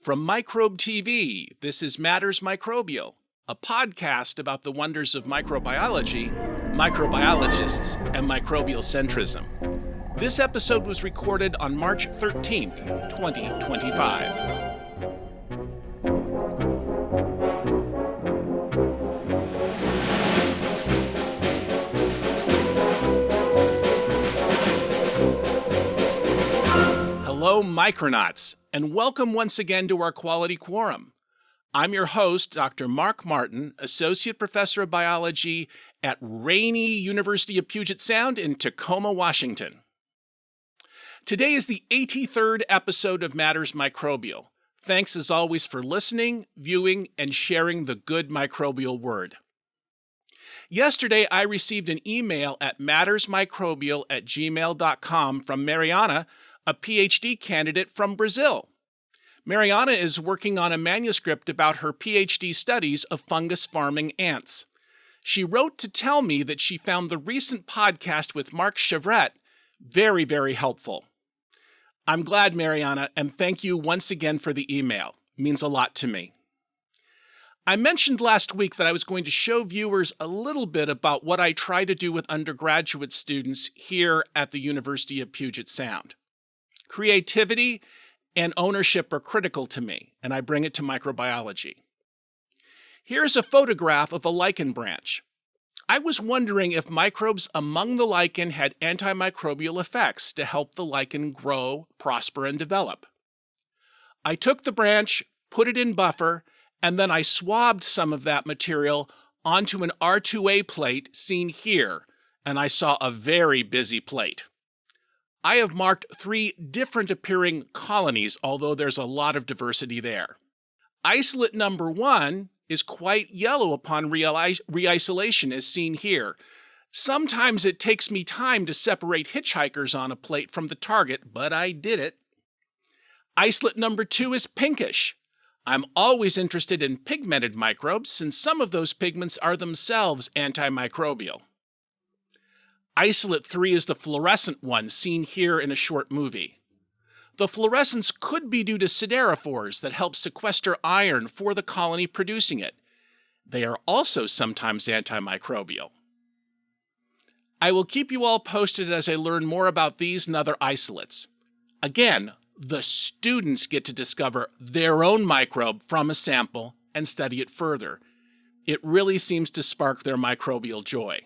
From Microbe TV, this is Matters Microbial, a podcast about the wonders of microbiology, microbiologists, and microbial centrism. This episode was recorded on March 13th, 2025. Hello, Micronauts, and welcome once again to our Quality Quorum. I'm your host, Dr. Mark Martin, Associate Professor of Biology at rainy University of Puget Sound in Tacoma, Washington. Today is the 83rd episode of Matters Microbial. Thanks as always for listening, viewing, and sharing the good microbial word. Yesterday, I received an email at mattersmicrobial@gmail.com from Mariana, a PhD candidate from Brazil. Mariana is working on a manuscript about her PhD studies of fungus farming ants. She wrote to tell me that she found the recent podcast with Mark Chevret very, very helpful. I'm glad, Mariana, and thank you once again for the email. It means a lot to me. I mentioned last week that I was going to show viewers a little bit about what I try to do with undergraduate students here at the University of Puget Sound. Creativity and ownership are critical to me, and I bring it to microbiology. Here's a photograph of a lichen branch. I was wondering if microbes among the lichen had antimicrobial effects to help the lichen grow, prosper, and develop. I took the branch, put it in buffer, and then I swabbed some of that material onto an R2A plate seen here, and I saw a very busy plate. I have marked 3 different appearing colonies, although there's a lot of diversity there. Isolate number 1 is quite yellow upon re-isolation, as seen here. Sometimes it takes me time to separate hitchhikers on a plate from the target, but I did it. Isolate number 2 is pinkish. I'm always interested in pigmented microbes, since some of those pigments are themselves antimicrobial. Isolate 3 is the fluorescent one seen here in a short movie. The fluorescence could be due to siderophores that help sequester iron for the colony producing it. They are also sometimes antimicrobial. I will keep you all posted as I learn more about these and other isolates. Again, the students get to discover their own microbe from a sample and study it further. It really seems to spark their microbial joy.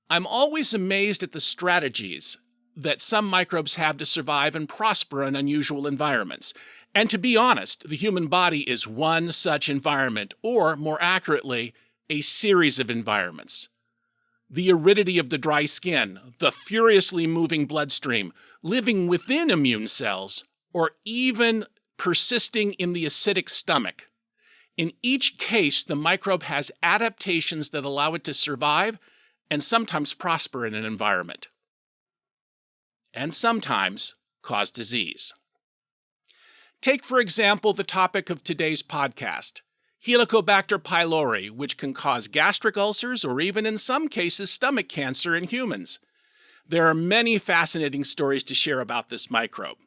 I'm always amazed at the strategies that some microbes have to survive and prosper in unusual environments. And to be honest, the human body is one such environment, or more accurately, a series of environments. The aridity of the dry skin, the furiously moving bloodstream, living within immune cells, or even persisting in the acidic stomach. In each case, the microbe has adaptations that allow it to survive and sometimes prosper in an environment, and sometimes cause disease. Take, for example, the topic of today's podcast, Helicobacter pylori, which can cause gastric ulcers or even in some cases stomach cancer in humans. There are many fascinating stories to share about this microbe.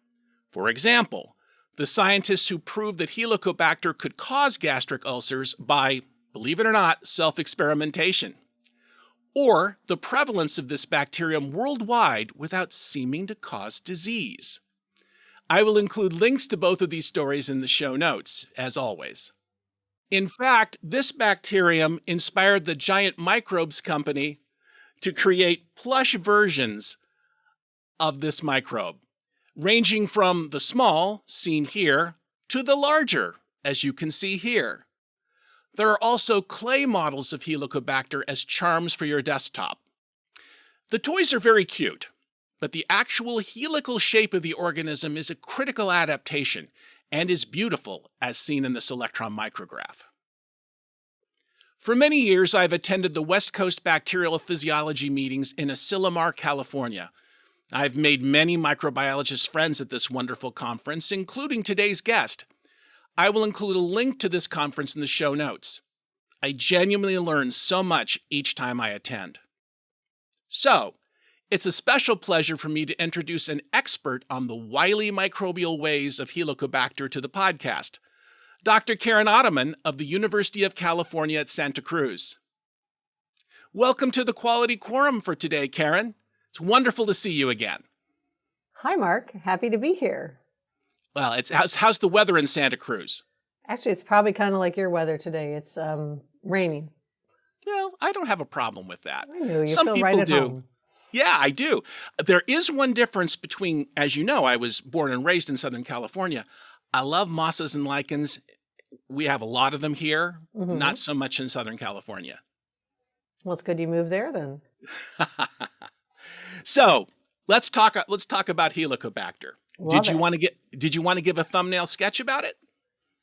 For example, the scientists who proved that Helicobacter could cause gastric ulcers by, believe it or not, self-experimentation. Or the prevalence of this bacterium worldwide without seeming to cause disease. I will include links to both of these stories in the show notes, as always. In fact, this bacterium inspired the Giant Microbes company to create plush versions of this microbe, ranging from the small, seen here, to the larger, as you can see here. There are also clay models of Helicobacter as charms for your desktop. The toys are very cute, but the actual helical shape of the organism is a critical adaptation and is beautiful, as seen in this electron micrograph. For many years, I've attended the West Coast Bacterial Physiology meetings in Asilomar, California. I've made many microbiologist friends at this wonderful conference, including today's guest. I will include a link to this conference in the show notes. I genuinely learn so much each time I attend. So, It's a special pleasure for me to introduce an expert on the wily microbial ways of Helicobacter to the podcast, Dr. Karen Ottemann of the University of California at Santa Cruz. Welcome to the Quality Quorum for today, Karen. It's wonderful to see you again. Hi, Mark. Happy to be here. Well, how's the weather in Santa Cruz? Actually, it's probably kind of like your weather today. It's raining. Well, I don't have a problem with that. I know, you Some feel people right at do. home. Yeah, I do. There is one difference between, as you know, I was born and raised in Southern California. I love mosses and lichens. We have a lot of them here, not so much in Southern California. Well, it's good you moved there then. So let's talk about Helicobacter. Did you It. want to give a thumbnail sketch about it?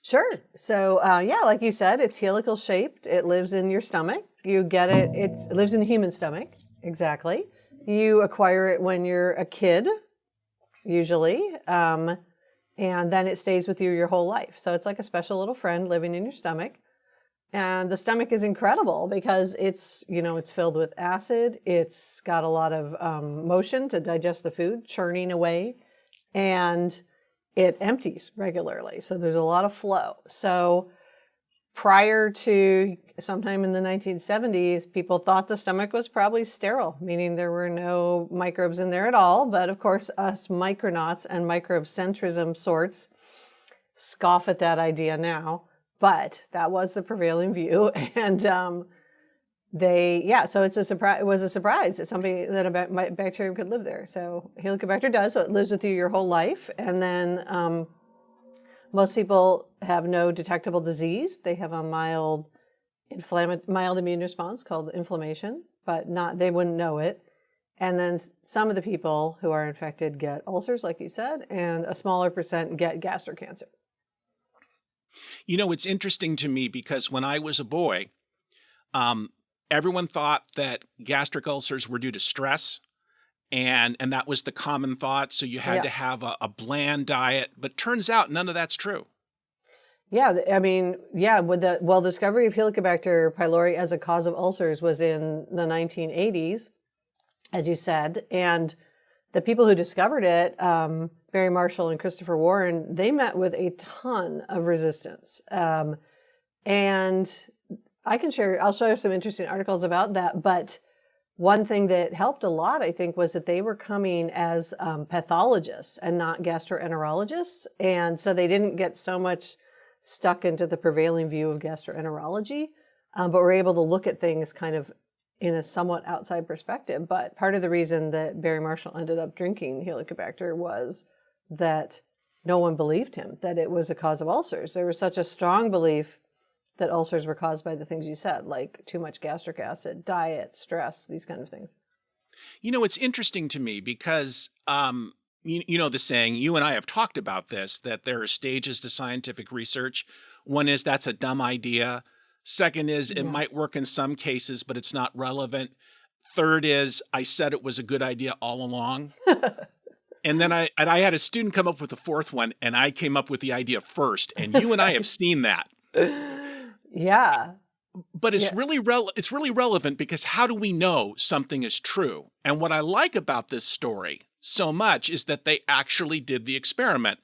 Sure. So, like you said, it's helical shaped. It lives in your stomach. You get it. It lives in the human stomach. Exactly. You acquire it when you're a kid, usually, and then it stays with you your whole life. So it's like a special little friend living in your stomach. And the stomach is incredible because it's filled with acid. It's got a lot of motion to digest the food, churning away, and it empties regularly. So there's a lot of flow. So prior to sometime in the 1970s, people thought the stomach was probably sterile, meaning there were no microbes in there at all. But of course, us micronauts and microbecentrism sorts scoff at that idea now. But that was the prevailing view. And so it's a surprise. It was a surprise that something that a bacterium could live there. So Helicobacter does. So it lives with you your whole life. And then most people have no detectable disease. They have a mild immune response called inflammation, but they wouldn't know it. And then some of the people who are infected get ulcers, like you said, and a smaller percent get gastric cancer. You know, it's interesting to me because when I was a boy, everyone thought that gastric ulcers were due to stress. And that was the common thought. So you had to have a bland diet, but turns out none of that's true. Yeah, I mean, with the discovery of Helicobacter pylori as a cause of ulcers was in the 1980s, as you said, and the people who discovered it, Barry Marshall and Christopher Warren, they met with a ton of resistance. And I'll show you some interesting articles about that, but one thing that helped a lot, I think, was that they were coming as pathologists and not gastroenterologists. And so they didn't get so much stuck into the prevailing view of gastroenterology, but were able to look at things kind of in a somewhat outside perspective. But part of the reason that Barry Marshall ended up drinking Helicobacter was that no one believed him, that it was a cause of ulcers. There was such a strong belief that ulcers were caused by the things you said, like too much gastric acid, diet, stress, these kind of things. You know, it's interesting to me because, you know the saying, you and I have talked about this, that there are stages to scientific research. One is that's a dumb idea. Second is it might work in some cases, but it's not relevant. Third is I said it was a good idea all along. And then I had a student come up with the fourth one, and I came up with the idea first. And you and I have seen that. Yeah. But it's really relevant because how do we know something is true? And what I like about this story so much is that they actually did the experiment.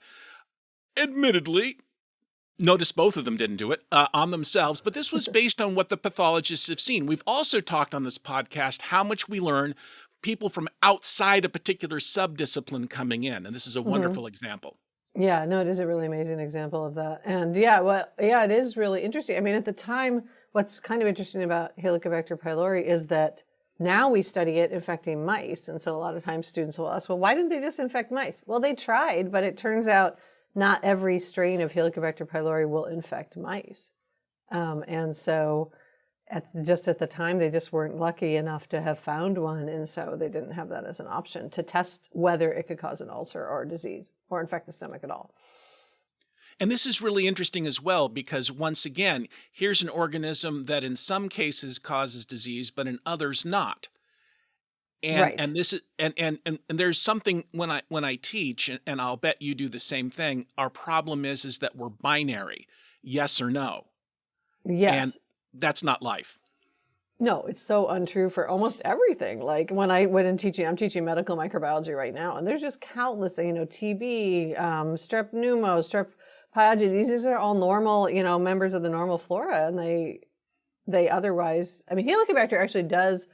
Admittedly, notice both of them didn't do it on themselves, but this was based on what the pathologists have seen. We've also talked on this podcast how much we learn people from outside a particular subdiscipline coming in, and this is a wonderful example. Yeah, no, it is a really amazing example of that. And it is really interesting. I mean, at the time, what's kind of interesting about Helicobacter pylori is that now we study it infecting mice. And so a lot of times students will ask, well, why didn't they just infect mice? Well, they tried, but it turns out not every strain of Helicobacter pylori will infect mice. And so at the time, they just weren't lucky enough to have found one. And so they didn't have that as an option to test whether it could cause an ulcer or a disease or infect the stomach at all. And this is really interesting as well, because once again, here's an organism that in some cases causes disease, but in others not. And this is and there's something when I teach, and I'll bet you do the same thing. Our problem is that we're binary, yes or no. Yes. And that's not life. No, it's so untrue for almost everything. Like when I went in teaching, I'm teaching medical microbiology right now, and there's just countless, TB, strep pneumo, strep pyogenes. These are all normal, members of the normal flora, and they otherwise, I mean, Helicobacter actually does.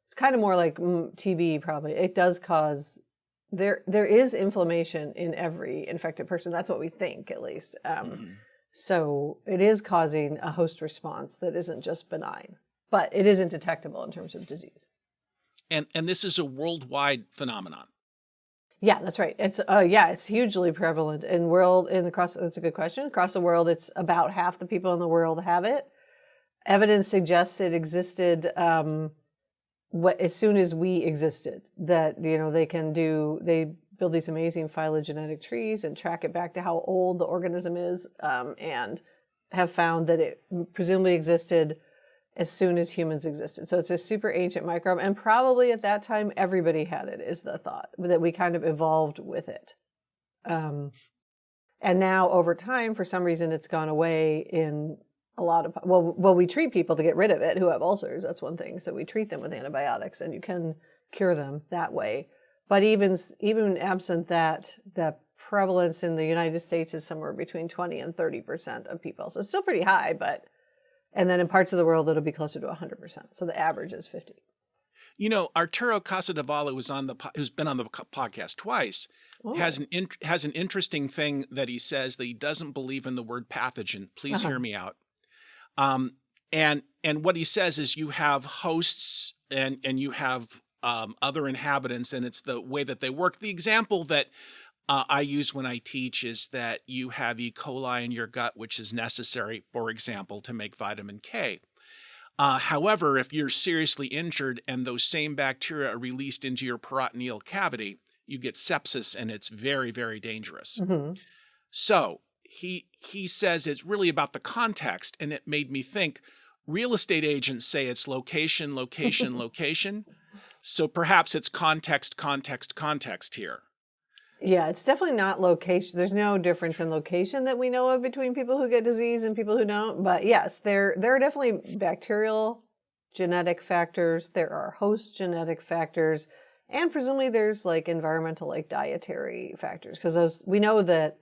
It's kind of more like TB probably. It does cause there is inflammation in every infected person. That's what we think, at least. So it is causing a host response that isn't just benign, but it isn't detectable in terms of disease. And this is a worldwide phenomenon. Yeah, that's right. It's hugely prevalent that's a good question. Across the world, it's about half the people in the world have it. Evidence suggests it existed as soon as we existed, that, they build these amazing phylogenetic trees and track it back to how old the organism is, and have found that it presumably existed as soon as humans existed. So it's a super ancient microbe, and probably at that time everybody had it, is the thought, that we kind of evolved with it. And now over time, for some reason, it's gone away in a lot of, we treat people to get rid of it who have ulcers. That's one thing. So we treat them with antibiotics, and you can cure them that way. But even absent that, the prevalence in the United States is somewhere between 20 and 30% of people. So it's still pretty high, and then in parts of the world, it'll be closer to 100%. So the average is 50. Arturo Casadevalla, who's been on the podcast twice, has an interesting thing that he says, that he doesn't believe in the word pathogen. Please hear me out. And what he says is you have hosts and you have other inhabitants, and it's the way that they work. The example that I use when I teach is that you have E. coli in your gut, which is necessary, for example, to make vitamin K. However, if you're seriously injured and those same bacteria are released into your peritoneal cavity, you get sepsis, and it's very, very dangerous. Mm-hmm. So he says it's really about the context, and it made me think real estate agents say it's location, location, location. So perhaps it's context, context, context here. Yeah, it's definitely not location. There's no difference in location that we know of between people who get disease and people who don't. But yes, there are definitely bacterial genetic factors. There are host genetic factors. And presumably there's like environmental, like dietary factors. Because we know that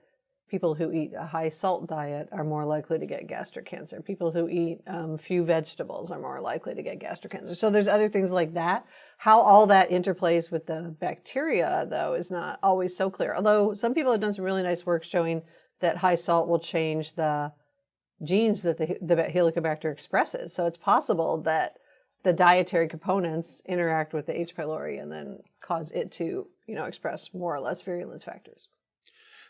people who eat a high salt diet are more likely to get gastric cancer. People who eat few vegetables are more likely to get gastric cancer. So there's other things like that. How all that interplays with the bacteria, though, is not always so clear. Although some people have done some really nice work showing that high salt will change the genes that the Helicobacter expresses. So it's possible that the dietary components interact with the H. pylori and then cause it to, express more or less virulence factors.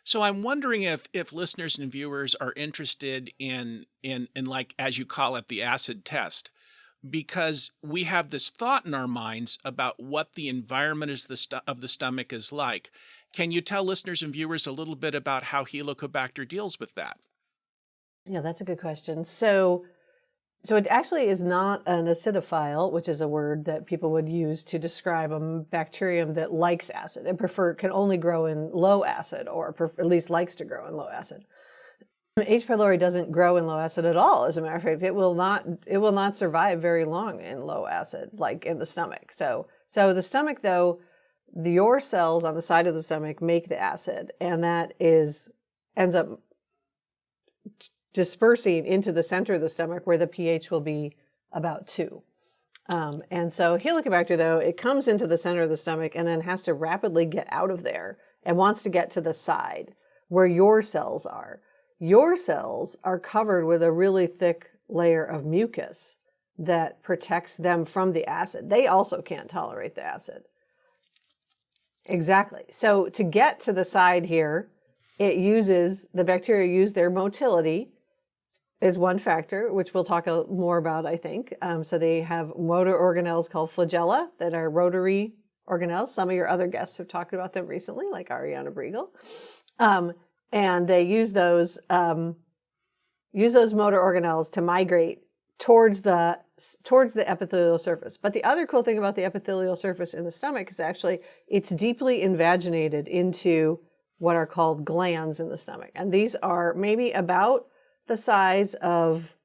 So I'm wondering if listeners and viewers are interested in like, as you call it, the acid test, because we have this thought in our minds about what the environment of the stomach is like. Can you tell listeners and viewers a little bit about how Helicobacter deals with that? Yeah, that's a good question. So it actually is not an acidophile, which is a word that people would use to describe a bacterium that likes acid and can only grow in low acid, or at least likes to grow in low acid. H. pylori doesn't grow in low acid at all. As a matter of fact, it will not survive very long in low acid, like in the stomach. So the stomach, though, your cells on the side of the stomach make the acid, and that ends up dispersing into the center of the stomach, where the pH will be about 2. And so Helicobacter, though, it comes into the center of the stomach and then has to rapidly get out of there and wants to get to the side where your cells are. Your cells are covered with a really thick layer of mucus that protects them from the acid. They also can't tolerate the acid. Exactly. So to get to the side here, the bacteria use their motility is one factor, which we'll talk more about, I think. So they have motor organelles called flagella that are rotary organelles. Some of your other guests have talked about them recently, like Ariana Briegel. And they use those motor organelles to migrate towards the epithelial surface. But the other cool thing about the epithelial surface in the stomach is actually it's deeply invaginated into what are called glands in the stomach. And these are maybe about the size of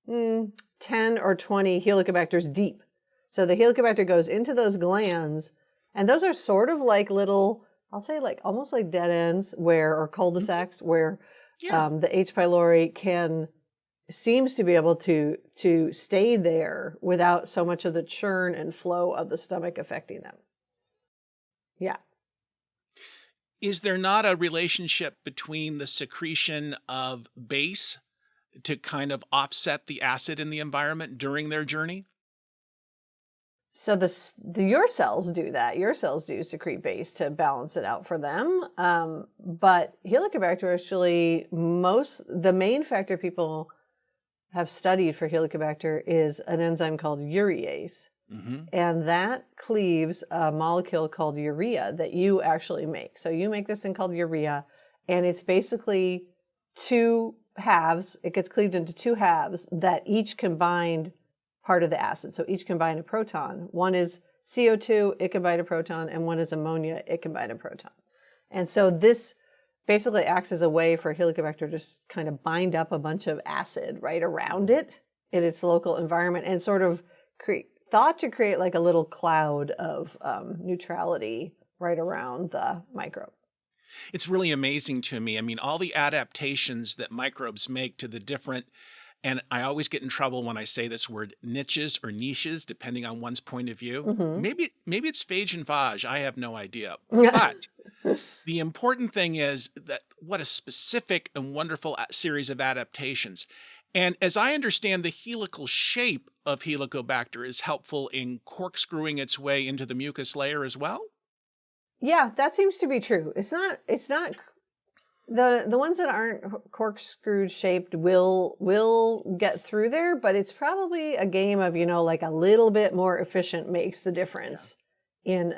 10 10 or 20 helicobacters deep. So the helicobacter goes into those glands, and those are sort of like little, I'll say like almost like dead ends or cul-de-sacs where the H. pylori seems to be able to stay there without so much of the churn and flow of the stomach affecting them. Yeah. Is there not a relationship between the secretion of base to kind of offset the acid in the environment during their journey? So your cells do that. Your cells do secrete base to balance it out for them. But Helicobacter actually, the main factor people have studied for Helicobacter is an enzyme called urease. Mm-hmm. And that cleaves a molecule called urea that you actually make. So you make this thing called urea, and it's basically two halves. It gets cleaved into two halves that each combined part of the acid. So each combine a proton. One is CO2, it can bind a proton, and one is ammonia, it can bind a proton. And so this basically acts as a way for Helicobacter to just kind of bind up a bunch of acid right around it in its local environment and sort of thought to create like a little cloud of neutrality right around the microbe. It's really amazing to me. I mean, all the adaptations that microbes make to the different, and I always get in trouble when I say this word, niches or niches, depending on one's point of view. Mm-hmm. Maybe it's phage and phage. I have no idea. But the important thing is that what a specific and wonderful series of adaptations. And as I understand, the helical shape of Helicobacter is helpful in corkscrewing its way into the mucus layer as well? Yeah, that seems to be true. It's not the ones that aren't corkscrew shaped will get through there, but it's probably a game of, like a little bit more efficient makes the difference in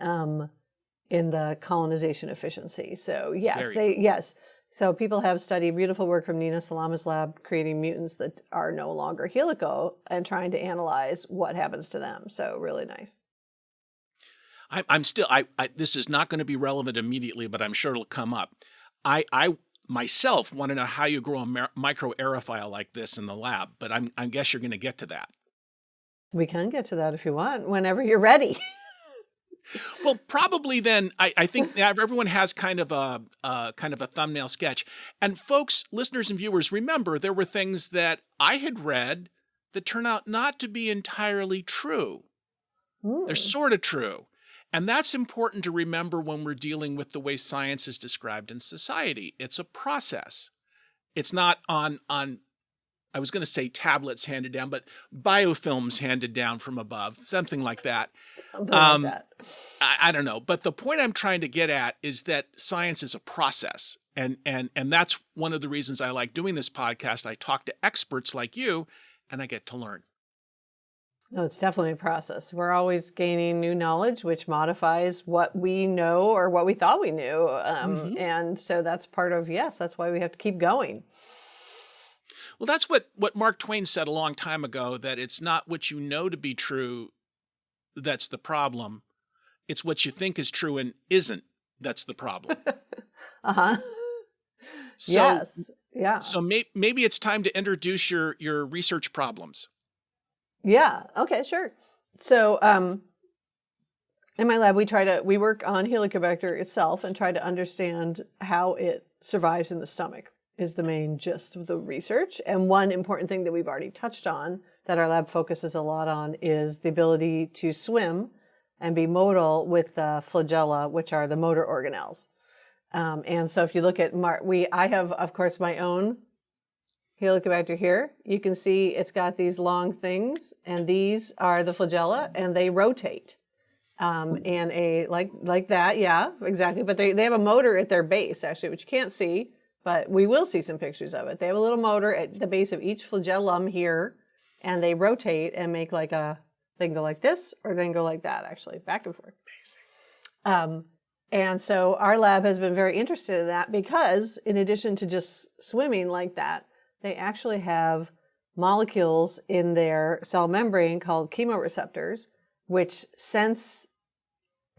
the colonization efficiency. So yes. So people have studied beautiful work from Nina Salama's lab creating mutants that are no longer helical and trying to analyze what happens to them. So really nice. I'm still, this is not going to be relevant immediately, but I'm sure it'll come up. I myself want to know how you grow a microaerophile like this in the lab, but I guess you're going to get to that. We can get to that if you want, whenever you're ready. Well, probably then I think everyone has kind of a thumbnail sketch. And folks, listeners and viewers, remember there were things that I had read that turn out not to be entirely true. Ooh. They're sort of true. And that's important to remember when we're dealing with the way science is described in society. It's a process. It's not on I was going to say tablets handed down, but biofilms handed down from above, something like that. Something like that. I don't know. But the point I'm trying to get at is that science is a process. And that's one of the reasons I like doing this podcast. I talk to experts like you, and I get to learn. No, it's definitely a process. We're always gaining new knowledge, which modifies what we know or what we thought we knew. And so that's part of, that's why we have to keep going. Well, that's what Mark Twain said a long time ago, that it's not what you know to be true that's the problem. It's what you think is true and isn't that's the problem. Uh-huh. So, yes. Yeah. So maybe it's time to introduce your research problems. Yeah. Okay, sure. So in my lab, we work on Helicobacter itself and try to understand how it survives in the stomach is the main gist of the research. And one important thing that we've already touched on that our lab focuses a lot on is the ability to swim and be modal with the flagella, which are the motor organelles. And so if you look at I have, of course, my own Helicobacter here. You can see it's got these long things, and these are the flagella, and they rotate. And like that, yeah, exactly. But they have a motor at their base, actually, which you can't see, but we will see some pictures of it. They have a little motor at the base of each flagellum here, and they rotate and make they can go like this, or they can go like that, actually, back and forth. And so our lab has been very interested in that because in addition to just swimming like that, they actually have molecules in their cell membrane called chemoreceptors, which sense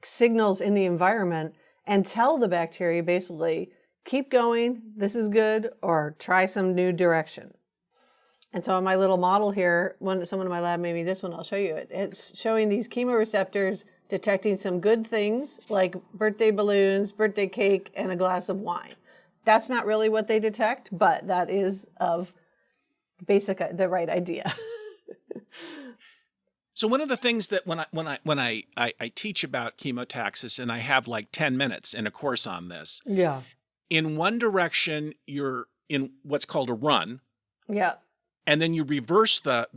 signals in the environment and tell the bacteria basically, keep going, this is good, or try some new direction. And so on my little model here, someone in my lab, maybe this one, I'll show you it. It's showing these chemoreceptors detecting some good things like birthday balloons, birthday cake, and a glass of wine. That's not really what they detect, but that is of the right idea. So one of the things that when I teach about chemotaxis, and I have like 10 minutes in a course on this, Yeah. in one direction, you're in what's called a run. Yeah. And then you reverse the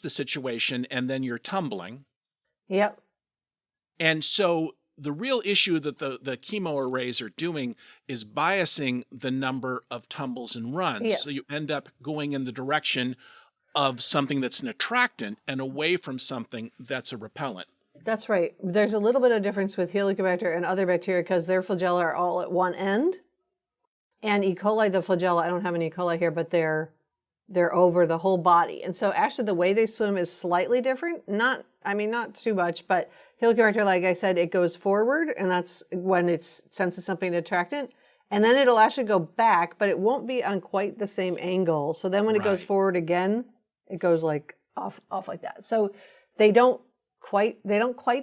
situation, and then you're tumbling. Yep. And so the real issue that the chemo arrays are doing is biasing the number of tumbles and runs. Yes. So you end up going in the direction of something that's an attractant and away from something that's a repellent. That's right. There's a little bit of difference with Helicobacter and other bacteria because their flagella are all at one end. And E. coli, the flagella, I don't have any E. coli here, but they're over the whole body. And so actually the way they swim is slightly different. Not too much, but Helicobacter, like I said, it goes forward, and that's when it senses something attractant. And then it'll actually go back, but it won't be on quite the same angle. So then when it goes forward again, it goes like off like that. So they don't quite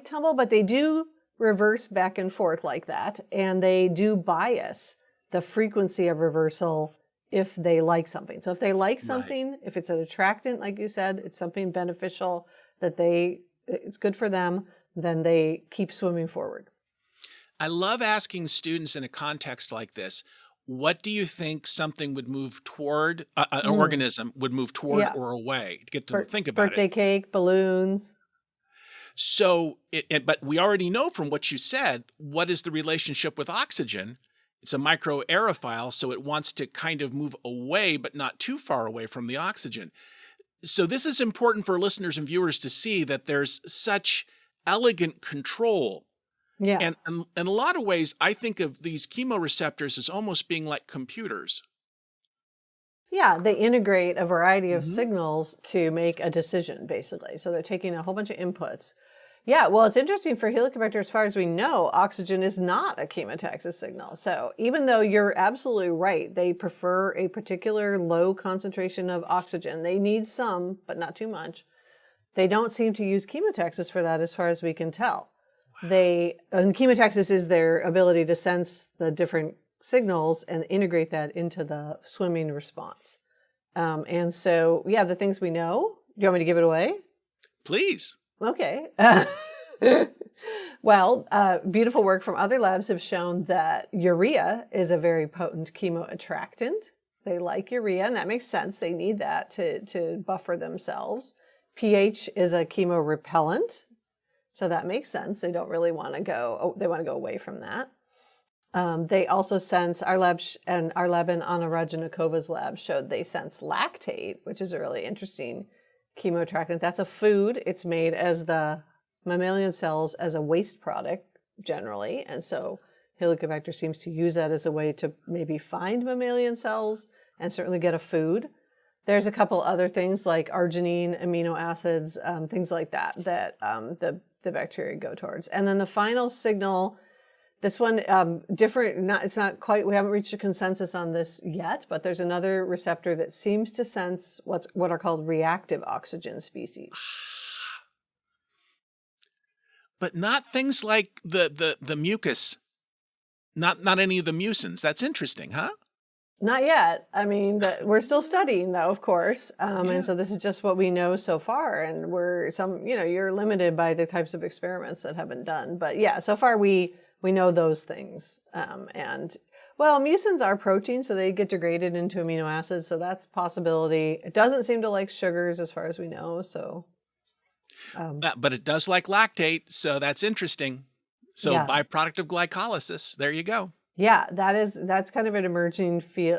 tumble, but they do reverse back and forth like that. And they do bias the frequency of reversal if they like something. So if they like something, if it's an attractant, like you said, it's something beneficial it's good for them, then they keep swimming forward. I love asking students in a context like this, what do you think something would move toward, an organism would move toward or away, to get to think about it. Birthday cake, balloons. So, but we already know from what you said, what is the relationship with oxygen? It's a microaerophile, so it wants to kind of move away, but not too far away from the oxygen. So this is important for listeners and viewers to see that there's such elegant control. Yeah. And in a lot of ways, I think of these chemoreceptors as almost being like computers. Yeah, they integrate a variety of signals to make a decision, basically. So they're taking a whole bunch of inputs. Yeah, well, it's interesting for Helicobacter, as far as we know, oxygen is not a chemotaxis signal. So even though you're absolutely right, they prefer a particular low concentration of oxygen. They need some, but not too much. They don't seem to use chemotaxis for that, as far as we can tell. And chemotaxis is their ability to sense the different signals and integrate that into the swimming response. And so, yeah, the things we know. Do you want me to give it away? Please. Okay. Well, beautiful work from other labs have shown that urea is a very potent chemoattractant. They like urea, and that makes sense. They need that to buffer themselves. pH is a chemorepellent, so that makes sense. They don't really want to go. They want to go away from that. They also sense, our lab and Anna Rajanakova's lab showed they sense lactate, which is a really interesting chemoattractant. That's a food. It's made as the mammalian cells as a waste product generally. And so Helicobacter seems to use that as a way to maybe find mammalian cells and certainly get a food. There's a couple other things like arginine, amino acids, things like that the bacteria go towards. And then the final signal, this one different. It's not quite. We haven't reached a consensus on this yet, but there's another receptor that seems to sense what are called reactive oxygen species. But not things like the mucus, not any of the mucins. That's interesting, huh? Not yet. I mean, we're still studying, though, of course. And so this is just what we know so far, and you're limited by the types of experiments that have been done. But yeah, so far we know those things. Mucins are proteins, so they get degraded into amino acids, so that's a possibility. It doesn't seem to like sugars as far as we know, so. But it does like lactate, so that's interesting. So byproduct of glycolysis, there you go. Yeah, that's kind of an emerging view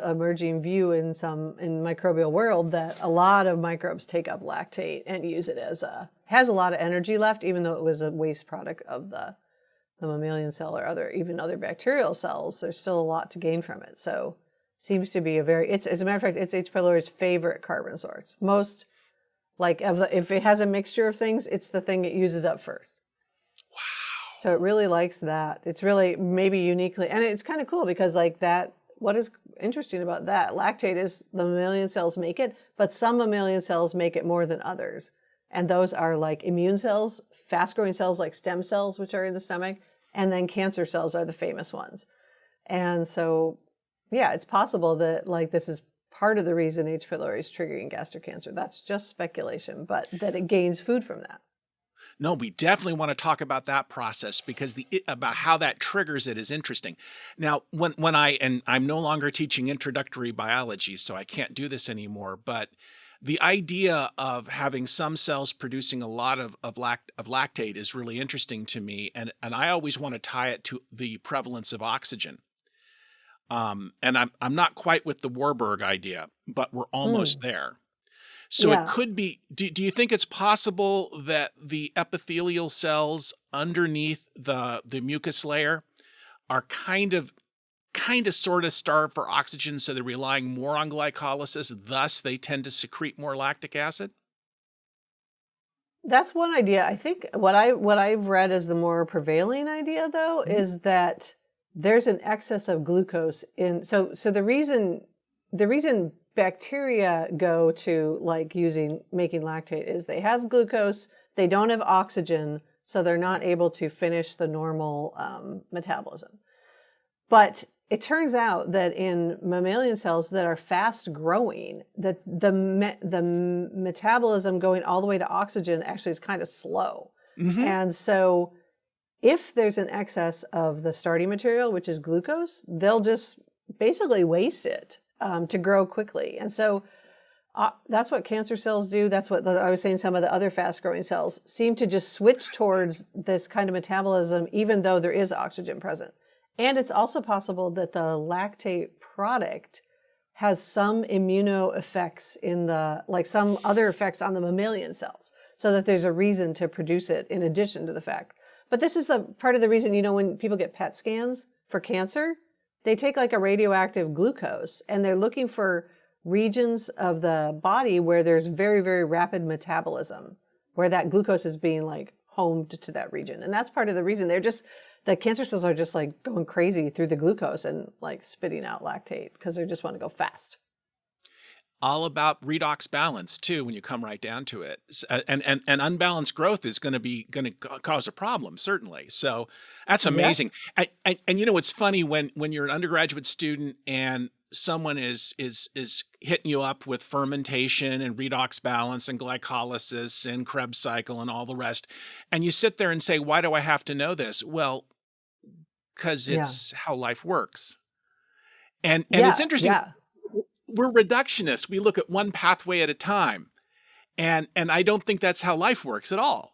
in microbial world, that a lot of microbes take up lactate and use it has a lot of energy left, even though it was a waste product of the mammalian cell or even other bacterial cells. There's still a lot to gain from it. So seems to be as a matter of fact, it's H. pylori's favorite carbon source. Most, if it has a mixture of things, it's the thing it uses up first. Wow. So it really likes that. It's really maybe uniquely, and it's kind of cool because that what is interesting about that? Lactate is the mammalian cells make it, but some mammalian cells make it more than others. And those are like immune cells, fast-growing cells like stem cells, which are in the stomach, and then cancer cells are the famous ones. And so, yeah, it's possible that like this is part of the reason H. pylori is triggering gastric cancer. That's just speculation, but that it gains food from that. No, we definitely want to talk about that process because about how that triggers it is interesting. Now, when I'm no longer teaching introductory biology, so I can't do this anymore, but the idea of having some cells producing a lot of lactate is really interesting to me, and I always want to tie it to the prevalence of oxygen. And I'm not quite with the Warburg idea, but we're almost there. So Yeah. it could be, do you think it's possible that the epithelial cells underneath the mucus layer are kind of sort of starved for oxygen, so they're relying more on glycolysis, thus they tend to secrete more lactic acid? That's one idea. I think what I've read as the more prevailing idea though is that there's an excess of glucose in so the reason bacteria go to like making lactate is they have glucose, they don't have oxygen, so they're not able to finish the normal metabolism. But it turns out that in mammalian cells that are fast growing, that the metabolism going all the way to oxygen actually is kind of slow. Mm-hmm. And so if there's an excess of the starting material, which is glucose, they'll just basically waste it to grow quickly. And so that's what cancer cells do. That's what I was saying, some of the other fast growing cells seem to just switch towards this kind of metabolism, even though there is oxygen present. And it's also possible that the lactate product has some immuno effects like some other effects on the mammalian cells, so that there's a reason to produce it in addition to the fact. But this is the part of the reason, when people get PET scans for cancer, they take like a radioactive glucose and they're looking for regions of the body where there's very, very rapid metabolism, where that glucose is being like homed to that region. And that's part of the reason the cancer cells are just like going crazy through the glucose and like spitting out lactate because they just want to go fast. All about redox balance too, when you come right down to it. And unbalanced growth is going to cause a problem, certainly. So that's amazing. Yes. And it's funny when you're an undergraduate student and someone is hitting you up with fermentation and redox balance and glycolysis and Krebs cycle and all the rest, and you sit there and say, why do I have to know this? Well, because it's how life works. And it's interesting. Yeah. We're reductionists. We look at one pathway at a time. And I don't think that's how life works at all.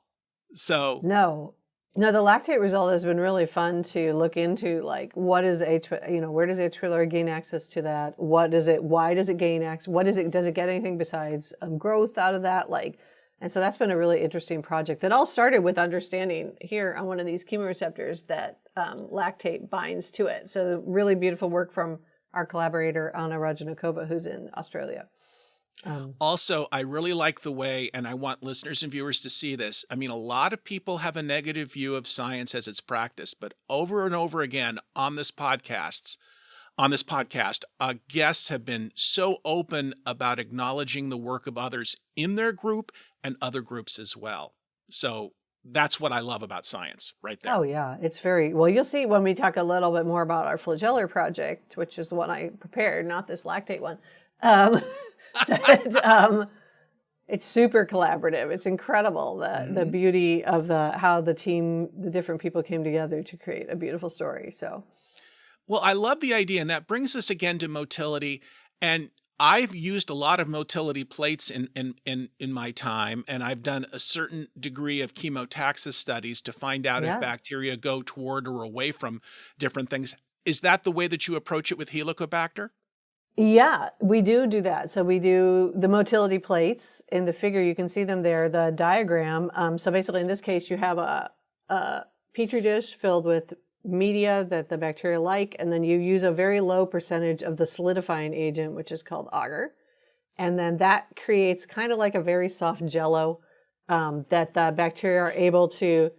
So No, the lactate result has been really fun to look into, like where does H. pylori gain access to that? Why does it gain access? Does it get anything besides growth out of that? And so that's been a really interesting project that all started with understanding here on one of these chemoreceptors that lactate binds to it. So really beautiful work from our collaborator, Anna Rajanakova, who's in Australia. Also, I really like the way, and I want listeners and viewers to see this. I mean, a lot of people have a negative view of science as it's practiced, but over and over again on this podcast, guests have been so open about acknowledging the work of others in their group and other groups as well. So that's what I love about science right there. Oh, yeah. It's well, you'll see when we talk a little bit more about our flagellar project, which is the one I prepared, not this lactate one. It's super collaborative. It's incredible, the beauty of how the different people came together to create a beautiful story. So, well, I love the idea, and that brings us again to motility. And I've used a lot of motility plates in my time, and I've done a certain degree of chemotaxis studies to find out if bacteria go toward or away from different things. Is that the way that you approach it with Helicobacter? Yeah, we do that. So we do the motility plates in the figure. You can see them there, the diagram. So basically in this case, you have a Petri dish filled with media that the bacteria like, and then you use a very low percentage of the solidifying agent, which is called agar. And then that creates kind of like a very soft jello that the bacteria are able to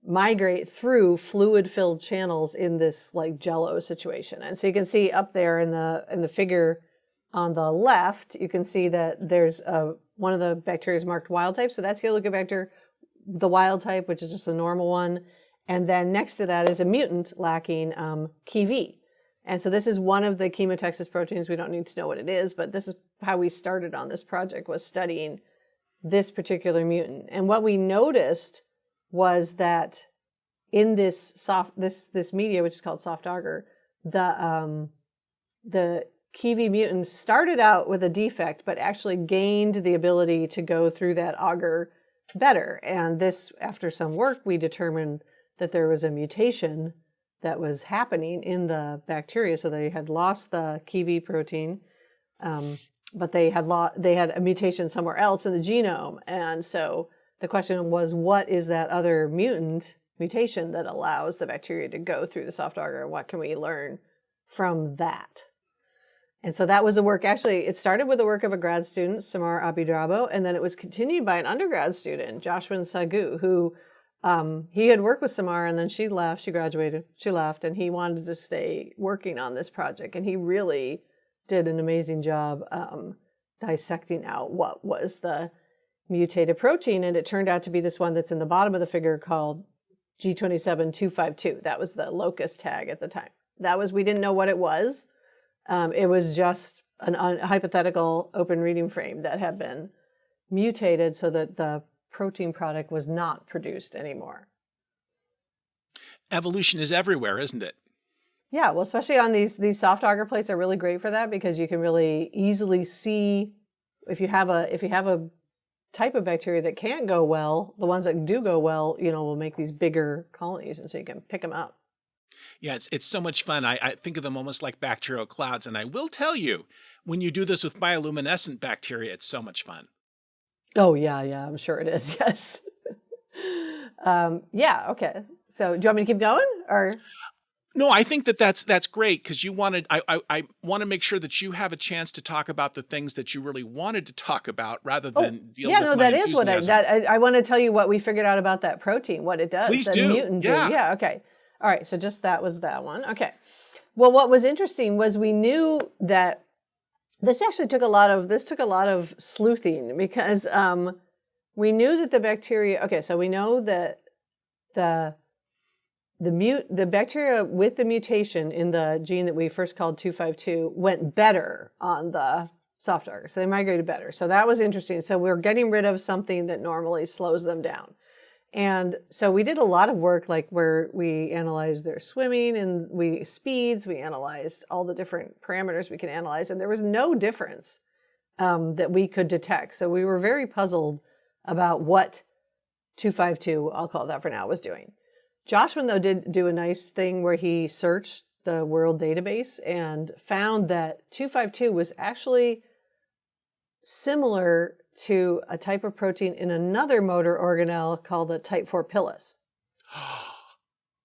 migrate through fluid-filled channels in this like jello situation. And so you can see up there in the figure on the left, you can see that there's one of the bacteria is marked wild type. So that's Helicobacter, the wild type, which is just a normal one. And then next to that is a mutant lacking KV. And so this is one of the chemotexus proteins. We don't need to know what it is, but this is how we started on this project, was studying this particular mutant. And what we noticed was that in this this media, which is called soft agar, the KV mutant started out with a defect, but actually gained the ability to go through that agar better. And this, after some work, we determined that there was a mutation that was happening in the bacteria. So they had lost the KV protein, but they had a mutation somewhere else in the genome. And so the question was, what is that other mutation that allows the bacteria to go through the soft agar? What can we learn from that? And so that was the work. Actually, it started with the work of a grad student, Samar Abidrabo, and then it was continued by an undergrad student, Joshua Sagu, who he had worked with Samar, and then she left. She graduated. She left, and he wanted to stay working on this project. And he really did an amazing job dissecting out what was the mutated protein. And it turned out to be this one that's in the bottom of the figure called G27252. That was the locus tag at the time. We didn't know what it was. It was just a hypothetical open reading frame that had been mutated so that the protein product was not produced anymore. Evolution is everywhere, isn't it? Yeah, well, especially on these soft agar plates are really great for that, because you can really easily see if you have a type of bacteria that can't go well, the ones that do go well, will make these bigger colonies, and so you can pick them up. Yeah, it's so much fun. I think of them almost like bacterial clouds. And I will tell you, when you do this with bioluminescent bacteria, it's so much fun. Oh, yeah, I'm sure it is, yes. Yeah, okay. So do you want me to keep going, or? No, I think that's great, because I want to make sure that you have a chance to talk about the things that you really wanted to talk about, rather than deal with my enthusiasm. I want to tell you what we figured out about that protein, what it does. Please the do. Mutant gene. Yeah, okay. All right, so that was that one. Okay. Well, what was interesting was we knew that this actually took a lot of sleuthing, because we knew that the bacteria, okay, so we know that the bacteria with the mutation in the gene that we first called 252 went better on the soft agar. So they migrated better. So that was interesting. So we're getting rid of something that normally slows them down. And so we did a lot of work, like where we analyzed their swimming and speeds. We analyzed all the different parameters we can analyze, and there was no difference that we could detect. So we were very puzzled about what 252, I'll call it that for now, was doing. Joshua, though, did do a nice thing where he searched the world database and found that 252 was actually similar to a type of protein in another motor organelle called the type 4 pilus.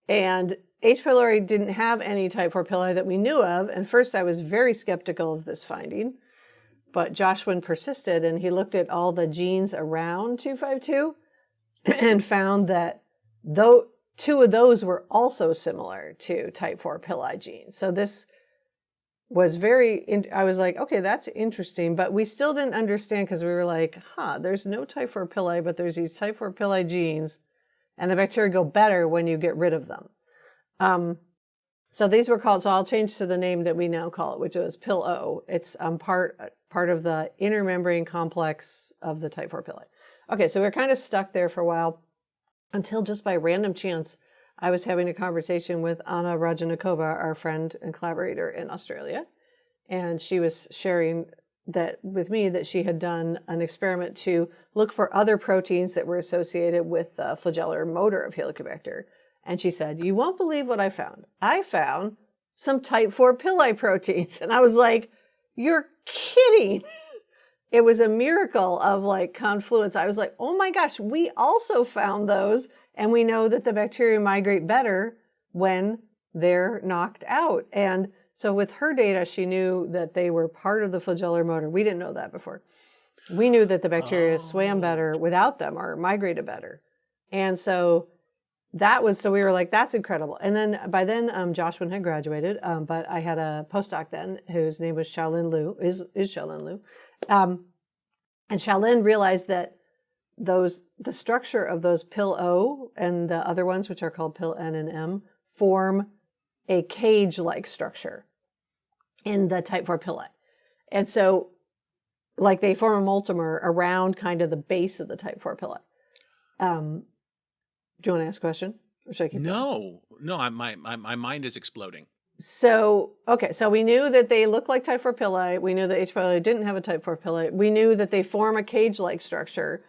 And H. pylori didn't have any type 4 pili that we knew of. And first I was very skeptical of this finding, but Joshua persisted, and he looked at all the genes around 252 and found that though two of those were also similar to type 4 pili genes. So this was I was like, okay, that's interesting, but we still didn't understand, because we were like, there's no type 4 pili, but there's these type 4 pili genes, and the bacteria go better when you get rid of them. So these were called, so I'll change to the name that we now call it, which is PIL-O. It's part of the inner membrane complex of the type 4 pili. Okay, so we're kind of stuck there for a while, until just by random chance, I was having a conversation with Anna Rajanikova, our friend and collaborator in Australia, and she was sharing that with me that she had done an experiment to look for other proteins that were associated with the flagellar motor of Helicobacter. And she said, "You won't believe what I found. I found some type 4 pili proteins." And I was like, "You're kidding." It was a miracle of like confluence. I was like, oh my gosh, we also found those. And we know that the bacteria migrate better when they're knocked out. And so with her data, she knew that they were part of the flagellar motor. We didn't know that before. We knew that the bacteria swam better without them, or migrated better. And so so we were like, that's incredible. And then by then, Joshua had graduated, but I had a postdoc then whose name was Xiaolin Liu, is Xiaolin Liu. And Xiaolin realized that the structure of those pill O and the other ones, which are called pill N and M, form a cage-like structure in the type 4 pili. And so, like, they form a multimer around kind of the base of the type 4 pili. Do you want to ask a question? Or should I keep No, my mind is exploding. So, okay, so we knew that they look like type 4 pili. We knew that H. pylori didn't have a type 4 pili. We knew that they form a cage-like structure.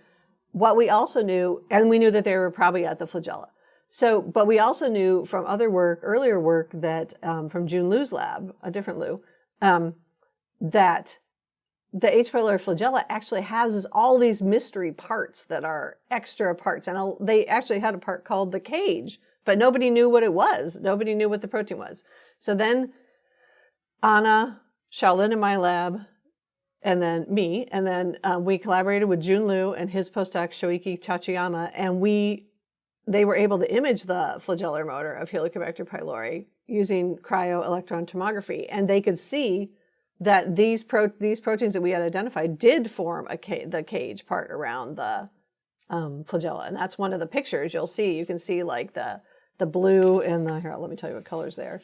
What we also knew, and we knew that they were probably at the flagella. So, but we also knew from other work, earlier work that, from June Liu's lab, a different Liu, that the H. pylori flagella actually has all these mystery parts that are extra parts. And they actually had a part called the cage, but nobody knew what it was. Nobody knew what the protein was. So then Anna, Xiaolin in my lab, and then me, and then we collaborated with Jun Liu and his postdoc Shoiki Tachiyama, and they were able to image the flagellar motor of Helicobacter pylori using cryo-electron tomography, and they could see that these proteins that we had identified did form the cage part around the flagella, and that's one of the pictures you'll see. You can see like the blue and here. Let me tell you what colors they are.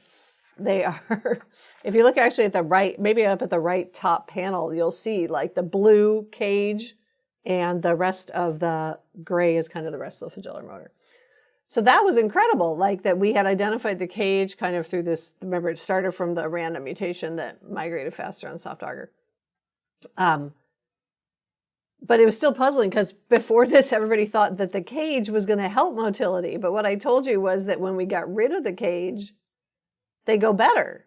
They are, if you look actually at the right, maybe up at the right top panel, you'll see like the blue cage, and the rest of the gray is kind of the rest of the flagellar motor. So that was incredible, like that we had identified the cage kind of through this. Remember, it started from the random mutation that migrated faster on soft agar. But it was still puzzling because before this, everybody thought that the cage was going to help motility. But what I told you was that when we got rid of the cage, they go better.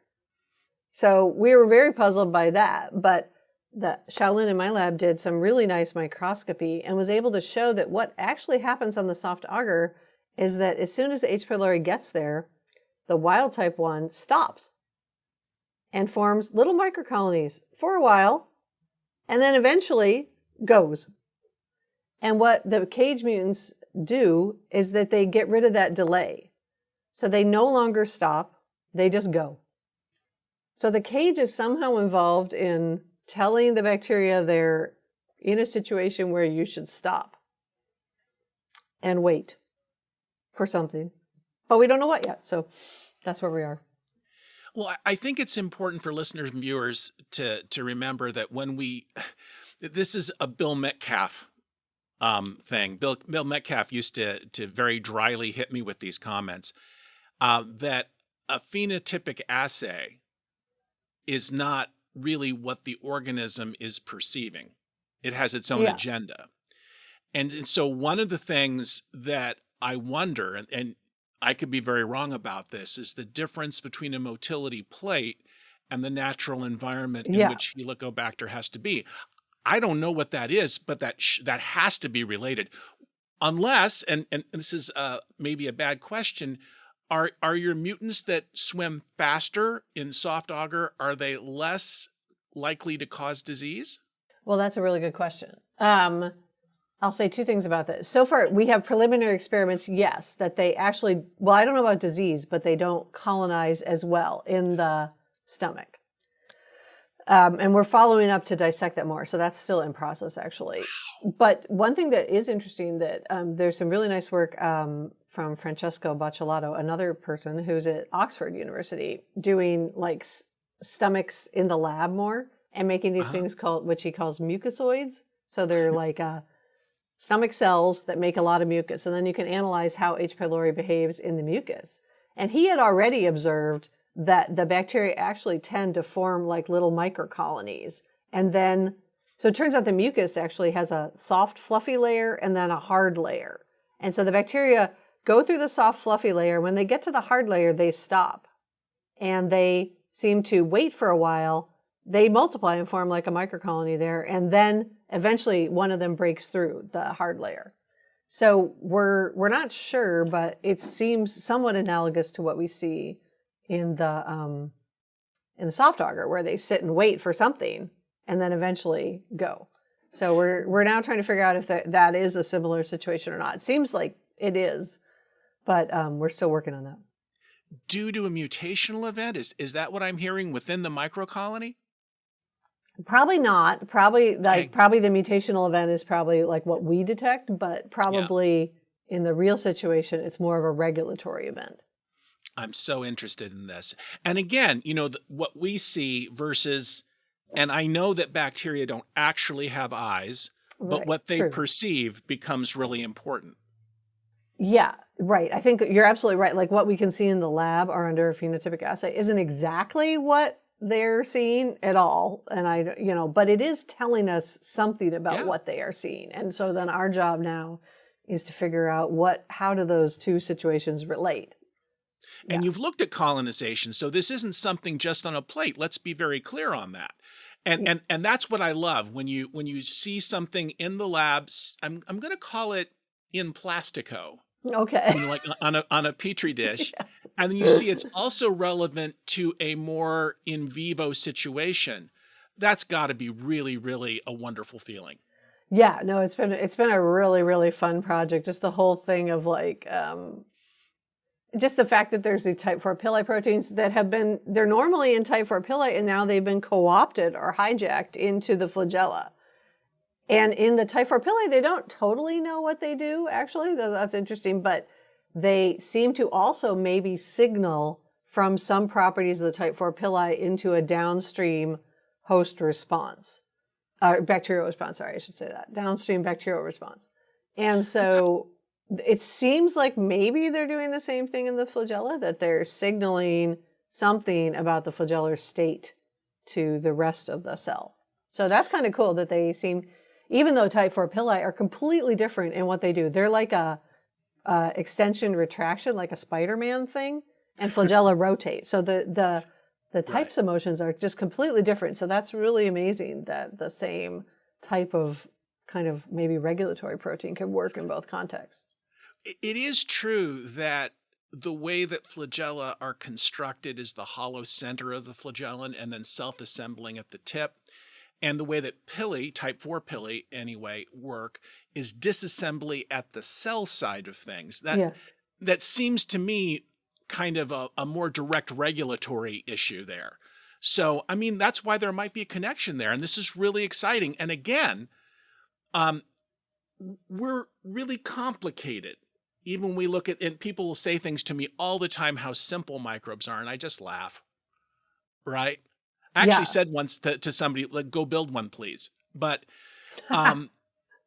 So we were very puzzled by that. But the Xiaolin in my lab did some really nice microscopy and was able to show that what actually happens on the soft agar is that as soon as the H. pylori gets there, the wild type 1 stops and forms little microcolonies for a while, and then eventually goes. And what the cage mutants do is that they get rid of that delay. So they no longer stop, they just go. So the cage is somehow involved in telling the bacteria they're in a situation where you should stop and wait for something. But we don't know what yet, so that's where we are. Well, I think it's important for listeners and viewers to remember that this is a Bill Metcalf thing. Bill Metcalf used to very dryly hit me with these comments, that a phenotypic assay is not really what the organism is perceiving. It has its own agenda. And so one of the things that I wonder, and I could be very wrong about this, is the difference between a motility plate and the natural environment in which Helicobacter has to be. I don't know what that is, but that has to be related. Unless, and this is maybe a bad question, are your mutants that swim faster in soft agar, are they less likely to cause disease? Well, that's a really good question. I'll say two things about this. So far, we have preliminary experiments, yes, that they actually, well, I don't know about disease, but they don't colonize as well in the stomach. And we're following up to dissect that more. So that's still in process, actually. But one thing that is interesting that there's some really nice work from Francesco Bacciolato, another person who's at Oxford University, doing like stomachs in the lab more and making these things which he calls mucosoids. So they're like stomach cells that make a lot of mucus. And then you can analyze how H. pylori behaves in the mucus. And he had already observed that the bacteria actually tend to form like little microcolonies. And then, so it turns out the mucus actually has a soft, fluffy layer and then a hard layer. And so the bacteria go through the soft, fluffy layer. When they get to the hard layer, they stop. And they seem to wait for a while. They multiply and form like a microcolony there. And then eventually one of them breaks through the hard layer. So we're not sure, but it seems somewhat analogous to what we see in the soft agar, where they sit and wait for something and then eventually go. So we're now trying to figure out if that is a similar situation or not. It seems like it is. but we're still working on that. Due to a mutational event? Is that what I'm hearing within the microcolony? Probably not. Probably Okay. probably the mutational event is probably like what we detect, but probably in the real situation, it's more of a regulatory event. I'm so interested in this. And again, what we see versus, and I know that bacteria don't actually have eyes, but Right. what they True. perceive becomes really important. Yeah, right. I think you're absolutely right. Like what we can see in the lab or under a phenotypic assay isn't exactly what they're seeing at all. And but it is telling us something about what they are seeing. And so then our job now is to figure out how do those two situations relate. And you've looked at colonization, so this isn't something just on a plate. Let's be very clear on that. And that's what I love when you see something in the labs. I'm going to call it in plastico. Okay. Like on a petri dish. And then you see it's also relevant to a more in vivo situation. That's got to be really, really a wonderful feeling. Yeah, no, it's been a really, really fun project. Just the whole thing of like just the fact that there's these type 4 pili proteins that they're normally in type 4 pili, and now they've been co-opted or hijacked into the flagella. And in the type 4 pili, they don't totally know what they do, actually. That's interesting. But they seem to also maybe signal from some properties of the type 4 pili into a downstream host response. Bacterial response, sorry, I should say that. Downstream bacterial response. And so it seems like maybe they're doing the same thing in the flagella, that they're signaling something about the flagellar state to the rest of the cell. So that's kind of cool that they seem... Even though type 4 pili are completely different in what they do. They're like a extension retraction, like a Spider-Man thing, and flagella rotate. So the types of motions are just completely different. So that's really amazing that the same type of kind of maybe regulatory protein can work in both contexts. It is true that the way that flagella are constructed is the hollow center of the flagellum and then self-assembling at the tip. And the way that pili, type 4 pili anyway, work is disassembly at the cell side of things. That seems to me kind of a more direct regulatory issue there. So, I mean, that's why there might be a connection there. And this is really exciting. And again, we're really complicated. Even when we look at, and people will say things to me all the time, how simple microbes are. And I just laugh, right? I actually said once to somebody, like, go build one, please. But, and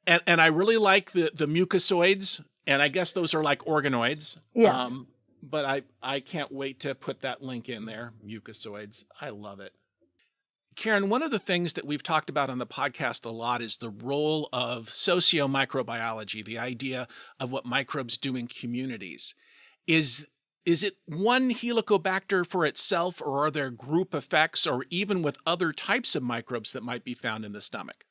I really like the mucosoids, and I guess those are like organoids. Yes. But I can't wait to put that link in there, mucosoids. I love it. Karen, one of the things that we've talked about on the podcast a lot is the role of sociomicrobiology, the idea of what microbes do in communities. Is it one Helicobacter for itself, or are there group effects, or even with other types of microbes that might be found in the stomach?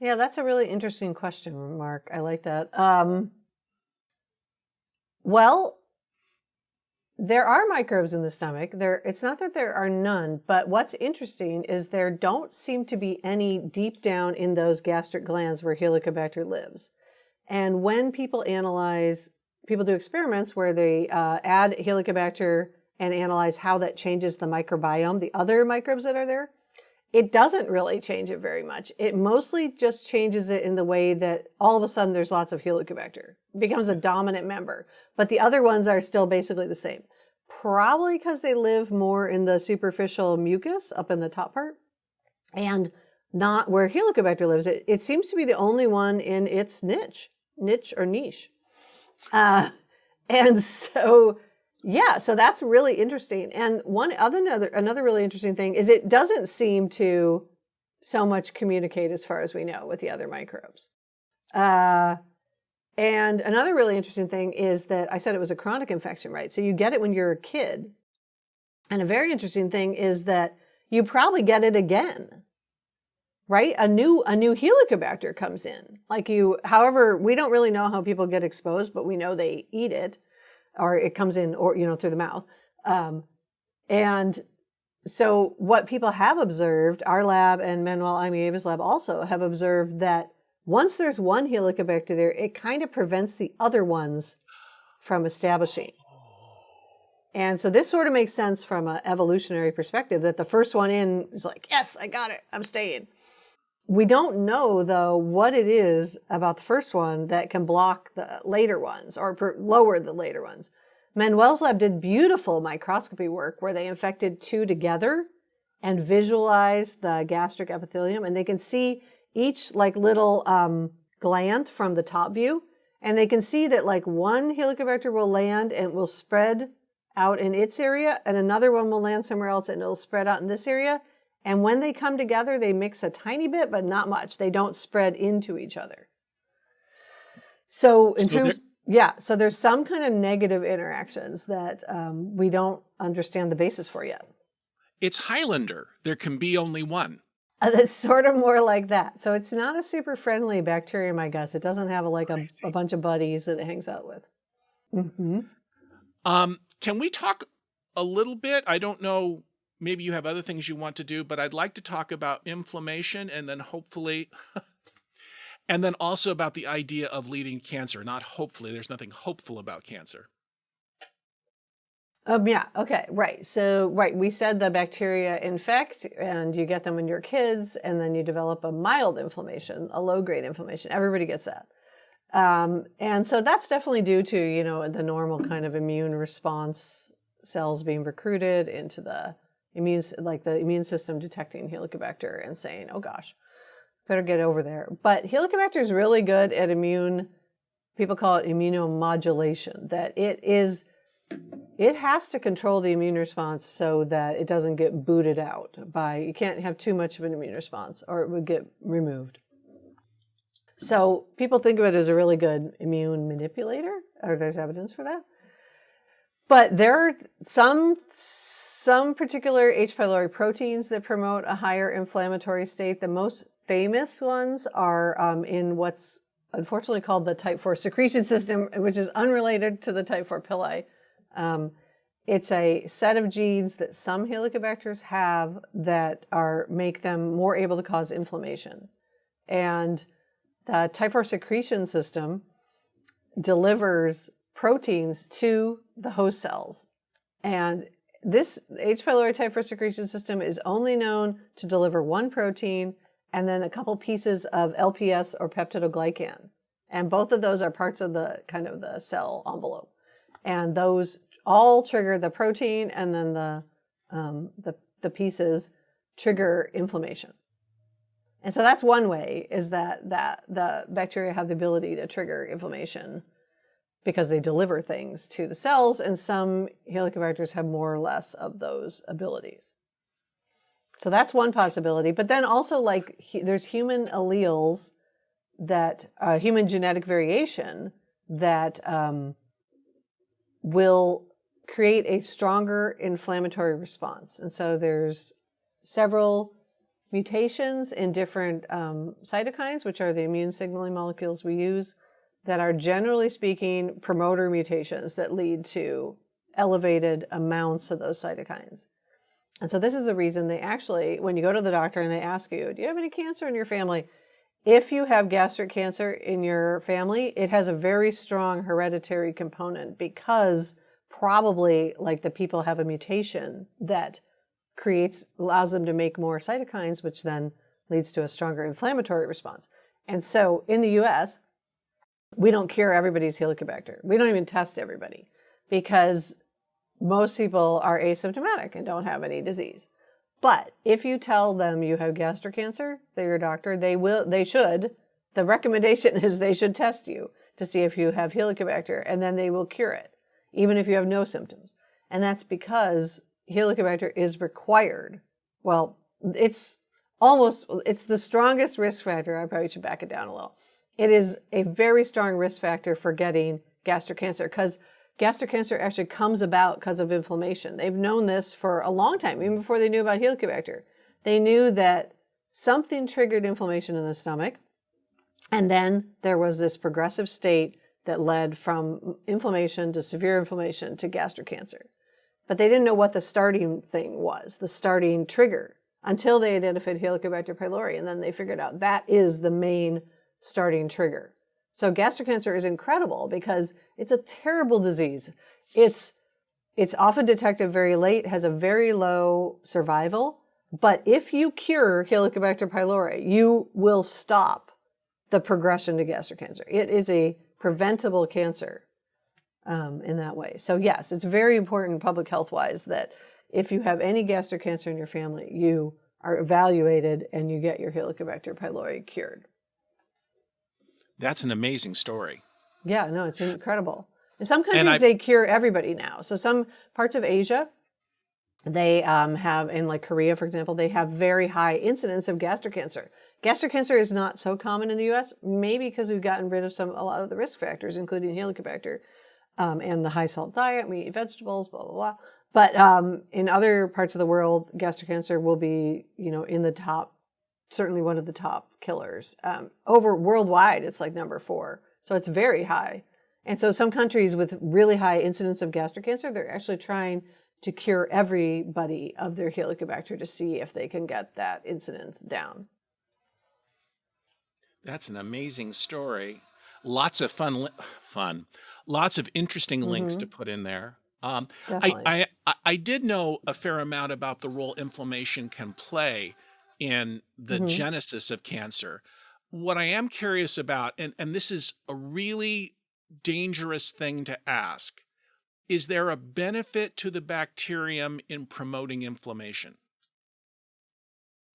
Yeah, that's a really interesting question, Mark. I like that. Well, there are microbes in the stomach. It's not that there are none, but what's interesting is there don't seem to be any deep down in those gastric glands where Helicobacter lives. And when people do experiments where they add Helicobacter and analyze how that changes the microbiome, the other microbes that are there, it doesn't really change it very much. It mostly just changes it in the way that all of a sudden there's lots of Helicobacter. It becomes a dominant member. But the other ones are still basically the same. Probably because they live more in the superficial mucus up in the top part and not where Helicobacter lives. It seems to be the only one in its niche. And so, so that's really interesting. And another really interesting thing is it doesn't seem to so much communicate as far as we know with the other microbes. And another really interesting thing is that I said it was a chronic infection, right? So you get it when you're a kid. And a very interesting thing is that you probably get it again, right? A new Helicobacter comes in. However, we don't really know how people get exposed, but we know they eat it, or it comes in, or through the mouth. And so what people have observed, our lab and Manuel Amieva's lab also have observed that once there's one Helicobacter there, it kind of prevents the other ones from establishing. And so this sort of makes sense from an evolutionary perspective, that the first one in is like, yes, I got it, I'm staying. We don't know, though, what it is about the first one that can block the later ones or lower the later ones. Manuel's lab did beautiful microscopy work where they infected two together and visualized the gastric epithelium, and they can see each like little gland from the top view, and they can see that like one Helicobacter will land and will spread out in its area, and another one will land somewhere else and it'll spread out in this area. And when they come together, they mix a tiny bit, but not much. They don't spread into each other. So so there's some kind of negative interactions that we don't understand the basis for yet. It's Highlander. There can be only one. It's sort of more like that. So it's not a super friendly bacterium, I guess. It doesn't have a bunch of buddies that it hangs out with. Mm-hmm. Can we talk a little bit? I don't know, maybe you have other things you want to do, but I'd like to talk about inflammation and then hopefully, and then also about the idea of leading cancer. Not hopefully, there's nothing hopeful about cancer. Yeah, okay, right. So, we said the bacteria infect and you get them in your kids and then you develop a mild inflammation, a low-grade inflammation. Everybody gets that. And so that's definitely due to, the normal kind of immune response, cells being recruited into the immune system detecting Helicobacter and saying, oh gosh, better get over there. But Helicobacter is really good at people call it immunomodulation, that it has to control the immune response so that it doesn't get booted out you can't have too much of an immune response or it would get removed. So people think of it as a really good immune manipulator, or there's evidence for that. But there are some particular H. pylori proteins that promote a higher inflammatory state. The most famous ones are in what's unfortunately called the type 4 secretion system, which is unrelated to the type 4 pili. It's a set of genes that some Helicobacters have that make them more able to cause inflammation. And the type 4 secretion system delivers proteins to the host cells. And this H. pylori type 4 secretion system is only known to deliver one protein and then a couple pieces of LPS or peptidoglycan. And both of those are parts of the kind of the cell envelope. And those all trigger the protein, and then the pieces trigger inflammation. And so that's one way, is that the bacteria have the ability to trigger inflammation because they deliver things to the cells, and some Helicobacters have more or less of those abilities. So that's one possibility. But then also, there's human alleles that, human genetic variation that will create a stronger inflammatory response. And so there's several mutations in different cytokines, which are the immune signaling molecules we use, that are generally speaking promoter mutations that lead to elevated amounts of those cytokines. And so this is the reason they actually, when you go to the doctor and they ask you, do you have any cancer in your family? If you have gastric cancer in your family, it has a very strong hereditary component because probably the people have a mutation that allows them to make more cytokines, which then leads to a stronger inflammatory response. And so in the US, we don't cure everybody's Helicobacter. We don't even test everybody because most people are asymptomatic and don't have any disease. But if you tell them you have gastric cancer, they're your doctor, the recommendation is they should test you to see if you have Helicobacter, and then they will cure it, even if you have no symptoms. And that's because Helicobacter is required. Well, it's the strongest risk factor. I probably should back it down a little. It is a very strong risk factor for getting gastric cancer because gastric cancer actually comes about because of inflammation. They've known this for a long time, even before they knew about Helicobacter. They knew that something triggered inflammation in the stomach, and then there was this progressive state that led from inflammation to severe inflammation to gastric cancer. But they didn't know what the starting thing was, the starting trigger, until they identified Helicobacter pylori, and then they figured out that is the main starting trigger. So gastric cancer is incredible because it's a terrible disease. It's often detected very late, has a very low survival. But if you cure Helicobacter pylori, you will stop the progression to gastric cancer. It is a preventable cancer in that way. So yes, it's very important public health-wise that if you have any gastric cancer in your family, you are evaluated and you get your Helicobacter pylori cured. That's an amazing story. Yeah, no, it's incredible. In some countries, they cure everybody now. So some parts of Asia, they have, in like Korea, for example, they have very high incidence of gastric cancer. Gastric cancer is not so common in the U.S., maybe because we've gotten rid of a lot of the risk factors, including Helicobacter, and the high salt diet, we eat vegetables, blah, blah, blah. But in other parts of the world, gastric cancer will be, in the top, certainly one of the top killers. Over worldwide, it's like number 4. So it's very high. And so some countries with really high incidence of gastric cancer, they're actually trying to cure everybody of their Helicobacter to see if they can get that incidence down. That's an amazing story. Lots of fun. Lots of interesting links to put in there. I did know a fair amount about the role inflammation can play in the genesis of cancer. What I am curious about, and this is a really dangerous thing to ask, is there a benefit to the bacterium in promoting inflammation?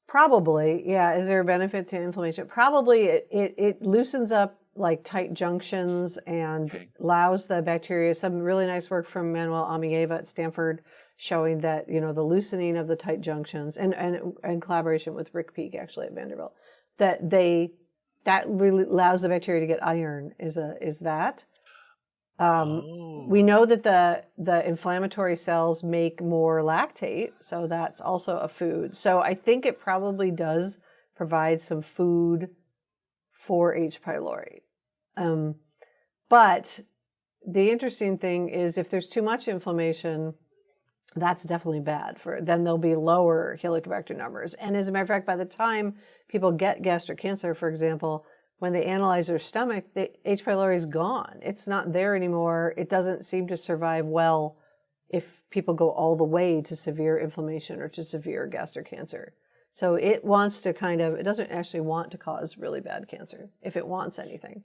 Probably, yeah. Is there a benefit to inflammation? Probably it loosens up like tight junctions and allows the bacteria. Some really nice work from Manuel Amieva at Stanford showing that, the loosening of the tight junctions and collaboration with Rick Peake actually at Vanderbilt, that really allows the bacteria to get iron is that. We know that the inflammatory cells make more lactate, so that's also a food. So I think it probably does provide some food for H. pylori. But the interesting thing is if there's too much inflammation, that's definitely bad then there'll be lower Helicobacter numbers. And as a matter of fact, by the time people get gastric cancer, for example, when they analyze their stomach, the H. pylori is gone. It's not there anymore. It doesn't seem to survive well if people go all the way to severe inflammation or to severe gastric cancer. So it wants to it doesn't actually want to cause really bad cancer, if it wants anything.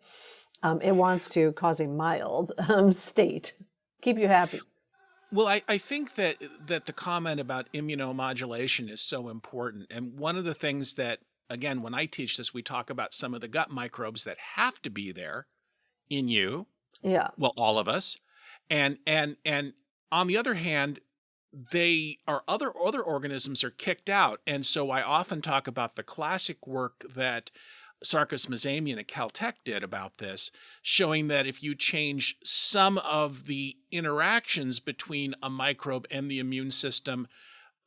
It wants to cause a mild state, keep you happy. Well, I think that the comment about immunomodulation is so important. And one of the things that, again, when I teach this, we talk about some of the gut microbes that have to be there in you. Yeah. Well, all of us. And on the other hand, other organisms are kicked out. And so I often talk about the classic work that Sarkis Mazamian at Caltech did about this, showing that if you change some of the interactions between a microbe and the immune system,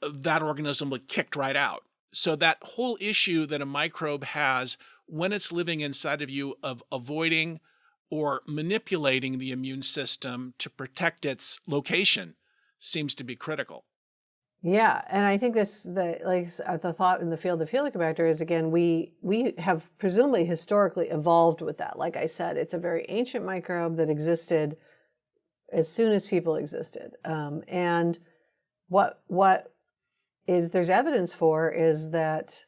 that organism will get kicked right out. So that whole issue that a microbe has when it's living inside of you of avoiding or manipulating the immune system to protect its location seems to be critical. Yeah, and I think the thought in the field of Helicobacter is, again, we have presumably historically evolved with that. Like I said, it's a very ancient microbe that existed as soon as people existed. And what there's evidence for is that,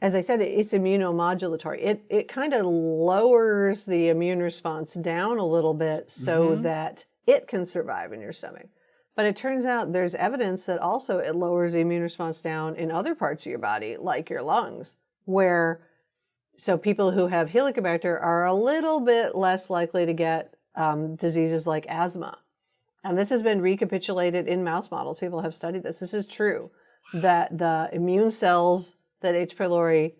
as I said, it's immunomodulatory. It kind of lowers the immune response down a little bit so that it can survive in your stomach. But it turns out there's evidence that also it lowers the immune response down in other parts of your body, like your lungs, so people who have Helicobacter are a little bit less likely to get diseases like asthma. And this has been recapitulated in mouse models. People have studied this. This is true, that the immune cells that H. pylori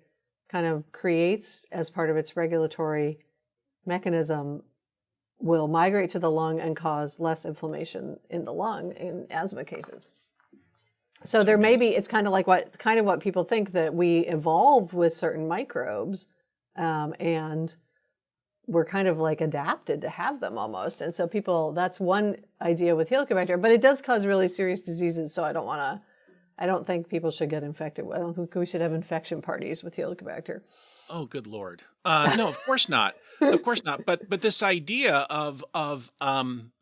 kind of creates as part of its regulatory mechanism will migrate to the lung and cause less inflammation in the lung in asthma cases. So there may be, it's kind of like what people think, that we evolved with certain microbes, and we're kind of like adapted to have them almost. And so that's one idea with Helicobacter, but it does cause really serious diseases. So I don't want I don't think people should get infected. I don't think we should have infection parties with Helicobacter. Oh, good Lord. No, of course not. Of course not. But this idea of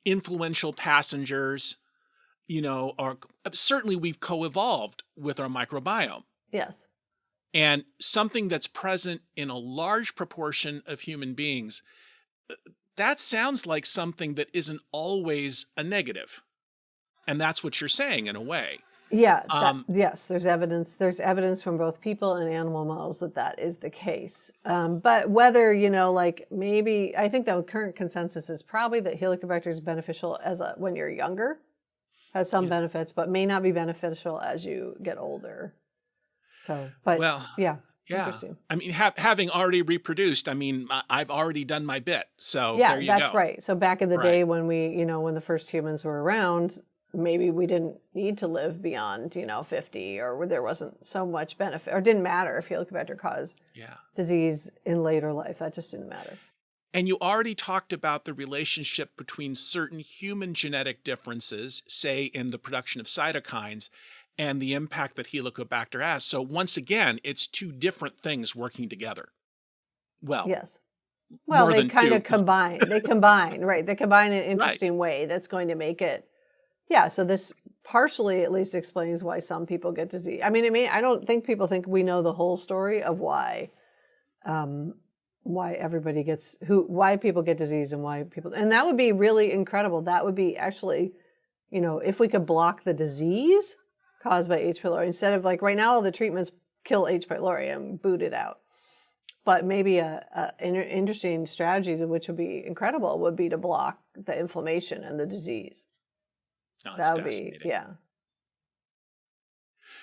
influential passengers, are certainly we've co-evolved with our microbiome. Yes. And something that's present in a large proportion of human beings, that sounds like something that isn't always a negative. And that's what you're saying in a way. Yeah, yes, there's evidence. There's evidence from both people and animal models that is the case. But whether, maybe, I think the current consensus is probably that Helicobacter is beneficial when you're younger, has some benefits, but may not be beneficial as you get older. So, but yeah. I mean, having already reproduced, I've already done my bit. So there you go. Yeah, that's right. So back in the day when when the first humans were around, maybe we didn't need to live beyond, 50, or there wasn't so much benefit, or didn't matter if Helicobacter caused disease in later life. That just didn't matter. And you already talked about the relationship between certain human genetic differences, say in the production of cytokines, and the impact that Helicobacter has. So once again, it's two different things working together. Well, yes. Well, they kind of combine. They combine, right? They combine in an interesting way that's going to make it. Yeah. So this partially at least explains why some people get disease. I don't think people think we know the whole story of why everybody why people get disease and that would be really incredible. That would be actually, if we could block the disease caused by H. pylori, instead of right now, all the treatments kill H. pylori and boot it out. But maybe an interesting strategy, which would be incredible, would be to block the inflammation and the disease. Oh, that would be,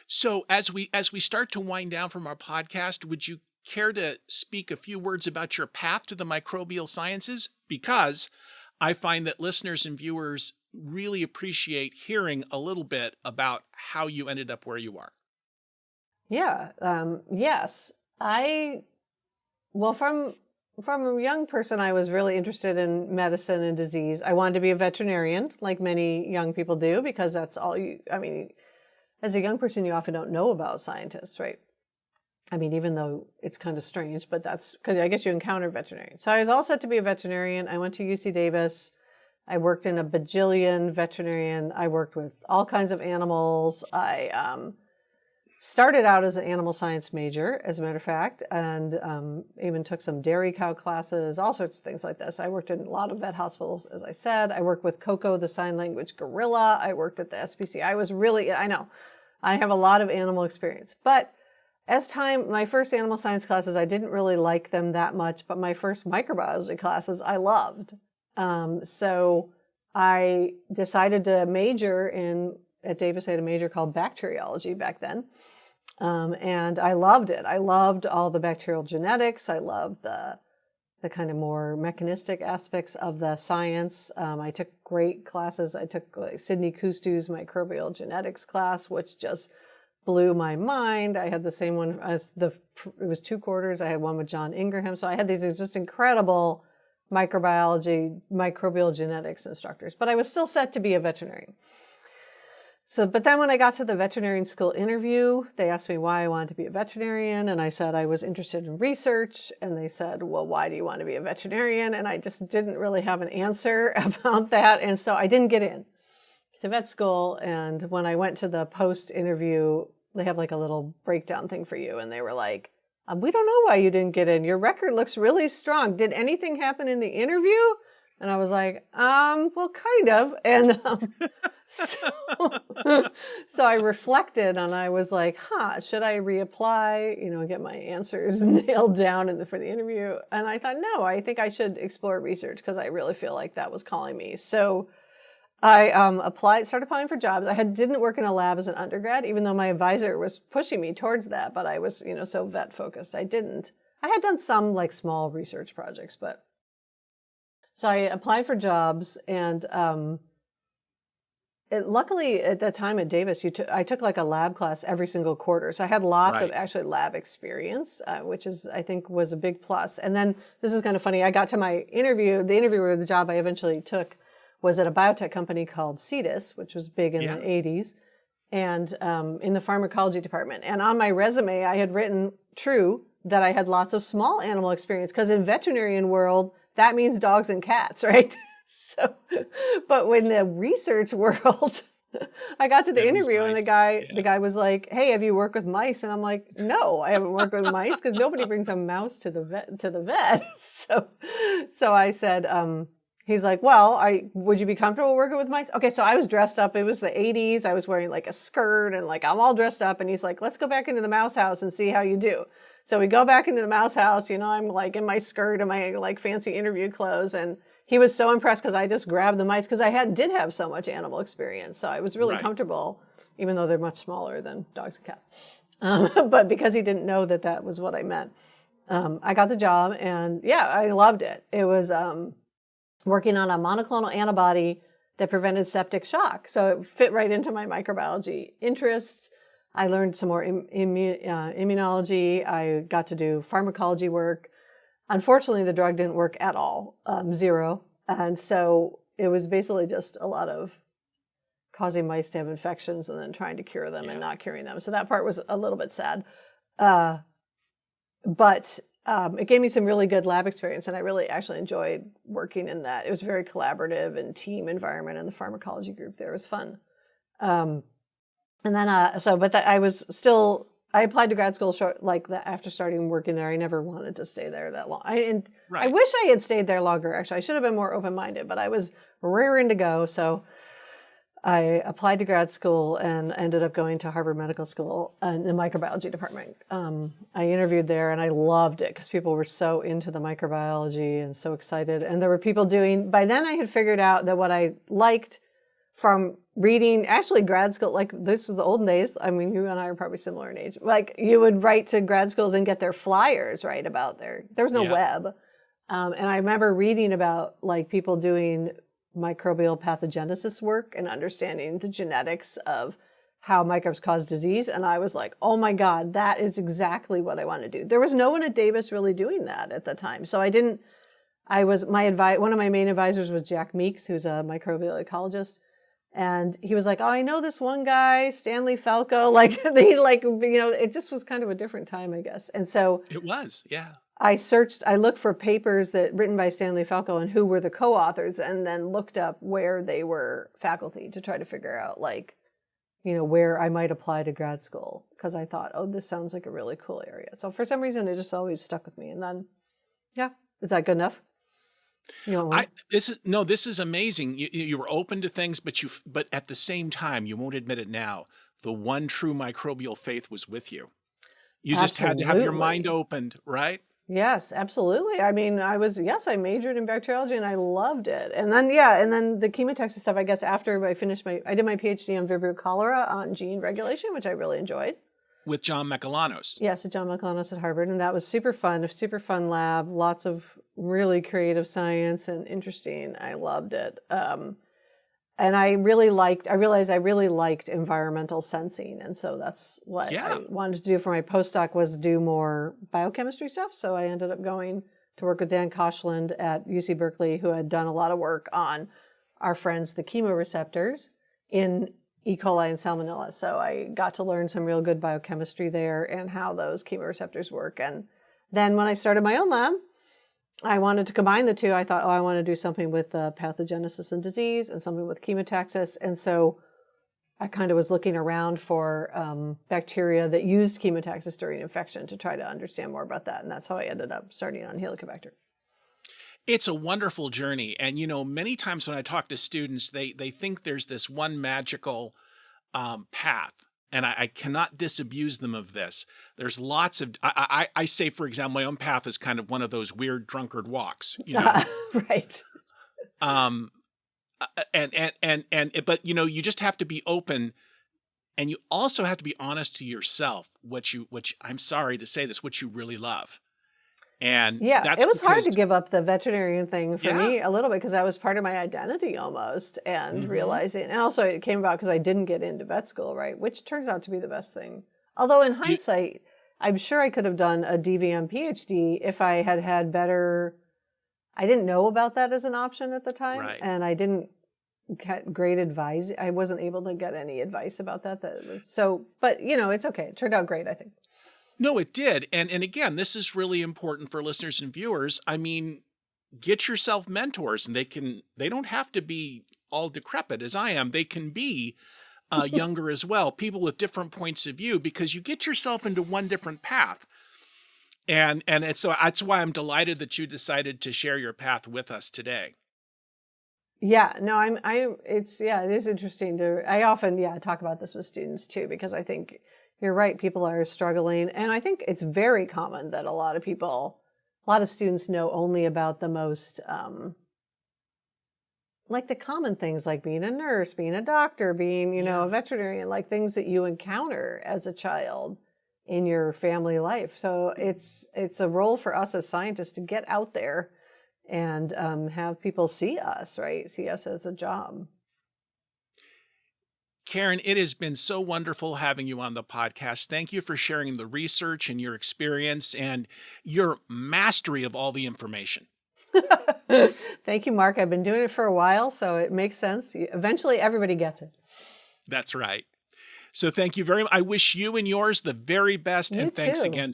So as we start to wind down from our podcast, would you care to speak a few words about your path to the microbial sciences? Because I find that listeners and viewers really appreciate hearing a little bit about how you ended up where you are. Yeah. Yes. From a young person, I was really interested in medicine and disease. I wanted to be a veterinarian, like many young people do, because that's all as a young person, you often don't know about scientists, right? Even though it's kind of strange, but that's because I guess you encounter veterinarians. So I was all set to be a veterinarian. I went to UC Davis. I worked in a bajillion veterinarian. I worked with all kinds of animals. I started out as an animal science major, as a matter of fact, and even took some dairy cow classes, all sorts of things like this. I worked in a lot of vet hospitals, as I said. I worked with Coco, the sign language gorilla. I worked at the SPC. I have a lot of animal experience. But my first animal science classes, I didn't really like them that much, but my first microbiology classes, I loved. So I decided to major at Davis. I had a major called bacteriology back then. And I loved it. I loved all the bacterial genetics. I loved the kind of more mechanistic aspects of the science. I took great classes. I took Sidney Kustu's microbial genetics class, which just blew my mind. I had the same one as it was 2 quarters. I had one with John Ingraham. So I had these just incredible microbial genetics instructors, but I was still set to be a veterinarian. But then when I got to the veterinarian school interview, they asked me why I wanted to be a veterinarian. And I said I was interested in research. And they said, well, why do you want to be a veterinarian? And I just didn't really have an answer about that. And so I didn't get in to vet school. And when I went to the post interview, they have a little breakdown thing for you. And they were like, we don't know why you didn't get in. Your record looks really strong. Did anything happen in the interview? And I was like, well, kind of. And so I reflected and I was like, should I reapply, get my answers nailed down for the interview? And I thought, no, I think I should explore research because I really feel like that was calling me. So I started applying for jobs. I didn't work in a lab as an undergrad, even though my advisor was pushing me towards that, but I was, so vet focused. I had done some small research projects, but so I applied for jobs and, luckily at that time at Davis, I took a lab class every single quarter. So I had lots of actually lab experience, which I think was a big plus. And then this is kind of funny. I got to my interview, the job I eventually took was at a biotech company called Cetus, which was big in the 80s. and in the pharmacology department. And on my resume, I had written, true, that I had lots of small animal experience, because in veterinarian world, that means dogs and cats, right? So, but when the research world, I got to the interview and the guy was like, "Hey, have you worked with mice?" And I'm like, "No, I haven't worked with mice, because nobody brings a mouse to the vet." So I said, he's like, "Well, would you be comfortable working with mice?" Okay, so I was dressed up. It was the 80s. I was wearing like a skirt and like I'm all dressed up. And he's like, "Let's go back into the mouse house and see how you do." So we go back into the mouse house. I'm like in my skirt and my like fancy interview clothes, and he was so impressed because I just grabbed the mice, because I did have so much animal experience. So I was really comfortable, even though they're much smaller than dogs and cats. But because he didn't know that was what I meant, I got the job, and yeah, I loved it. It was working on a monoclonal antibody that prevented septic shock. So it fit right into my microbiology interests. I learned some more immunology. I got to do pharmacology work. Unfortunately, the drug didn't work at all, 0. And so it was basically just a lot of causing mice to have infections and then trying to cure them and not curing them. So that part was a little bit sad. But it gave me some really good lab experience, and I really actually enjoyed working in that. It was very collaborative and team environment, and the pharmacology group there was fun. And then, I applied to grad school after starting working there. I never wanted to stay there that long. I wish I had stayed there longer, actually. I should have been more open-minded, but I was raring to go. So I applied to grad school and ended up going to Harvard Medical School in the microbiology department. I interviewed there, and I loved it because people were so into the microbiology and so excited. And there were people by then I had figured out that what I liked from reading, actually grad school, like this was the olden days. I mean, you and I are probably similar in age. Like you would write to grad schools and get their flyers, right, about there was no web. And I remember reading about like people doing microbial pathogenesis work and understanding the genetics of how microbes cause disease. And I was like, oh my God, that is exactly what I want to do. There was no one at Davis really doing that at the time. So one of my main advisors was Jack Meeks, who's a microbial ecologist. And he was like, "Oh, I know this one guy, Stanley Falco." It just was kind of a different time, I guess. And so it was, yeah. I looked for papers written by Stanley Falco and who were the co-authors, and then looked up where they were faculty to try to figure out where I might apply to grad school. Because I thought, oh, this sounds like a really cool area. So for some reason, it just always stuck with me. And then, yeah, is that good enough? This is amazing. You were open to things, but at the same time, you won't admit it now, the one true microbial faith was with you. You just had to have your mind opened, right? Yes, absolutely. I mean, I majored in bacteriology and I loved it. And then, the chemotaxis stuff, I guess after I did my PhD on Vibrio cholera on gene regulation, which I really enjoyed. With John Michelanos. Yes, at John Michelanos at Harvard. And that was super fun, a super fun lab, lots of really creative science and interesting. I loved it. And I realized I really liked environmental sensing. And so that's what I wanted to do for my postdoc, was do more biochemistry stuff. So I ended up going to work with Dan Koshland at UC Berkeley, who had done a lot of work on our friends, the chemoreceptors in E. coli and Salmonella. So I got to learn some real good biochemistry there and how those chemoreceptors work. And then when I started my own lab, I wanted to combine the two. I thought, I want to do something with pathogenesis and disease and something with chemotaxis. And so I kind of was looking around for bacteria that used chemotaxis during infection to try to understand more about that. And that's how I ended up starting on Helicobacter. It's a wonderful journey. And, many times when I talk to students, they think there's this one magical path. And I cannot disabuse them of this. There's lots of, I say, for example, my own path is kind of one of those weird drunkard walks, Right. But you just have to be open, and you also have to be honest to yourself, which I'm sorry to say this, what you really love. And it was hard to give up the veterinarian thing for me a little bit, because that was part of my identity almost, and realizing, and also it came about because I didn't get into vet school, right? Which turns out to be the best thing. Although in hindsight, I'm sure I could have done a DVM PhD if I had better, I didn't know about that as an option at the time. Right. And I didn't get great advice. I wasn't able to get any advice about that. That it was so, but it's okay. It turned out great, I think. No, it did. And again, this is really important for listeners and viewers. I mean, get yourself mentors, and they don't have to be all decrepit as I am. They can be younger as well, people with different points of view, because you get yourself into one different path. And so that's why I'm delighted that you decided to share your path with us today. Yeah, no, it is interesting I often, talk about this with students too, because I think you're right. People are struggling. And I think it's very common that a lot of students know only about the most, like the common things, like being a nurse, being a doctor, being, a veterinarian, like things that you encounter as a child in your family life. So it's a role for us as scientists to get out there and have people see us, right? See us as a job. Karen, it has been so wonderful having you on the podcast. Thank you for sharing the research and your experience and your mastery of all the information. Thank you, Mark. I've been doing it for a while, so it makes sense. Eventually, everybody gets it. That's right. So thank you very much. I wish you and yours the very best. You and thanks too. again.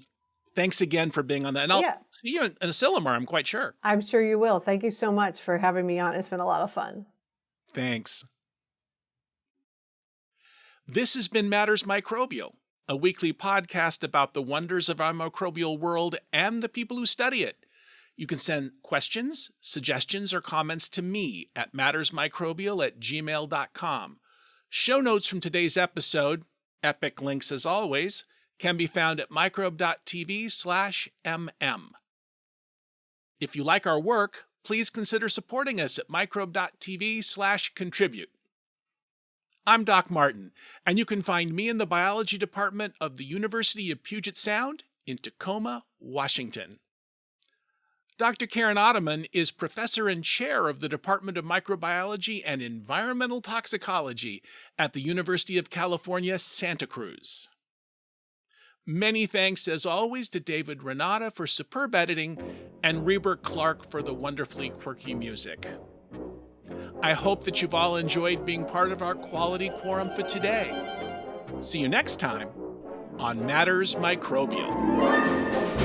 Thanks again for being on that. And I'll see you in Asilomar, I'm quite sure. I'm sure you will. Thank you so much for having me on. It's been a lot of fun. Thanks. This has been Matters Microbial, a weekly podcast about the wonders of our microbial world and the people who study it. You can send questions, suggestions, or comments to me at mattersmicrobial@gmail.com. Show notes from today's episode, epic links as always, can be found at microbe.tv/mm. If you like our work, please consider supporting us at microbe.tv/contribute. I'm Doc Martin, and you can find me in the biology department of the University of Puget Sound in Tacoma, Washington. Dr. Karen Ottemann is professor and chair of the Department of Microbiology and Environmental Toxicology at the University of California, Santa Cruz. Many thanks, as always, to David Renata for superb editing and Reber Clark for the wonderfully quirky music. I hope that you've all enjoyed being part of our quality quorum for today. See you next time on Matters Microbial.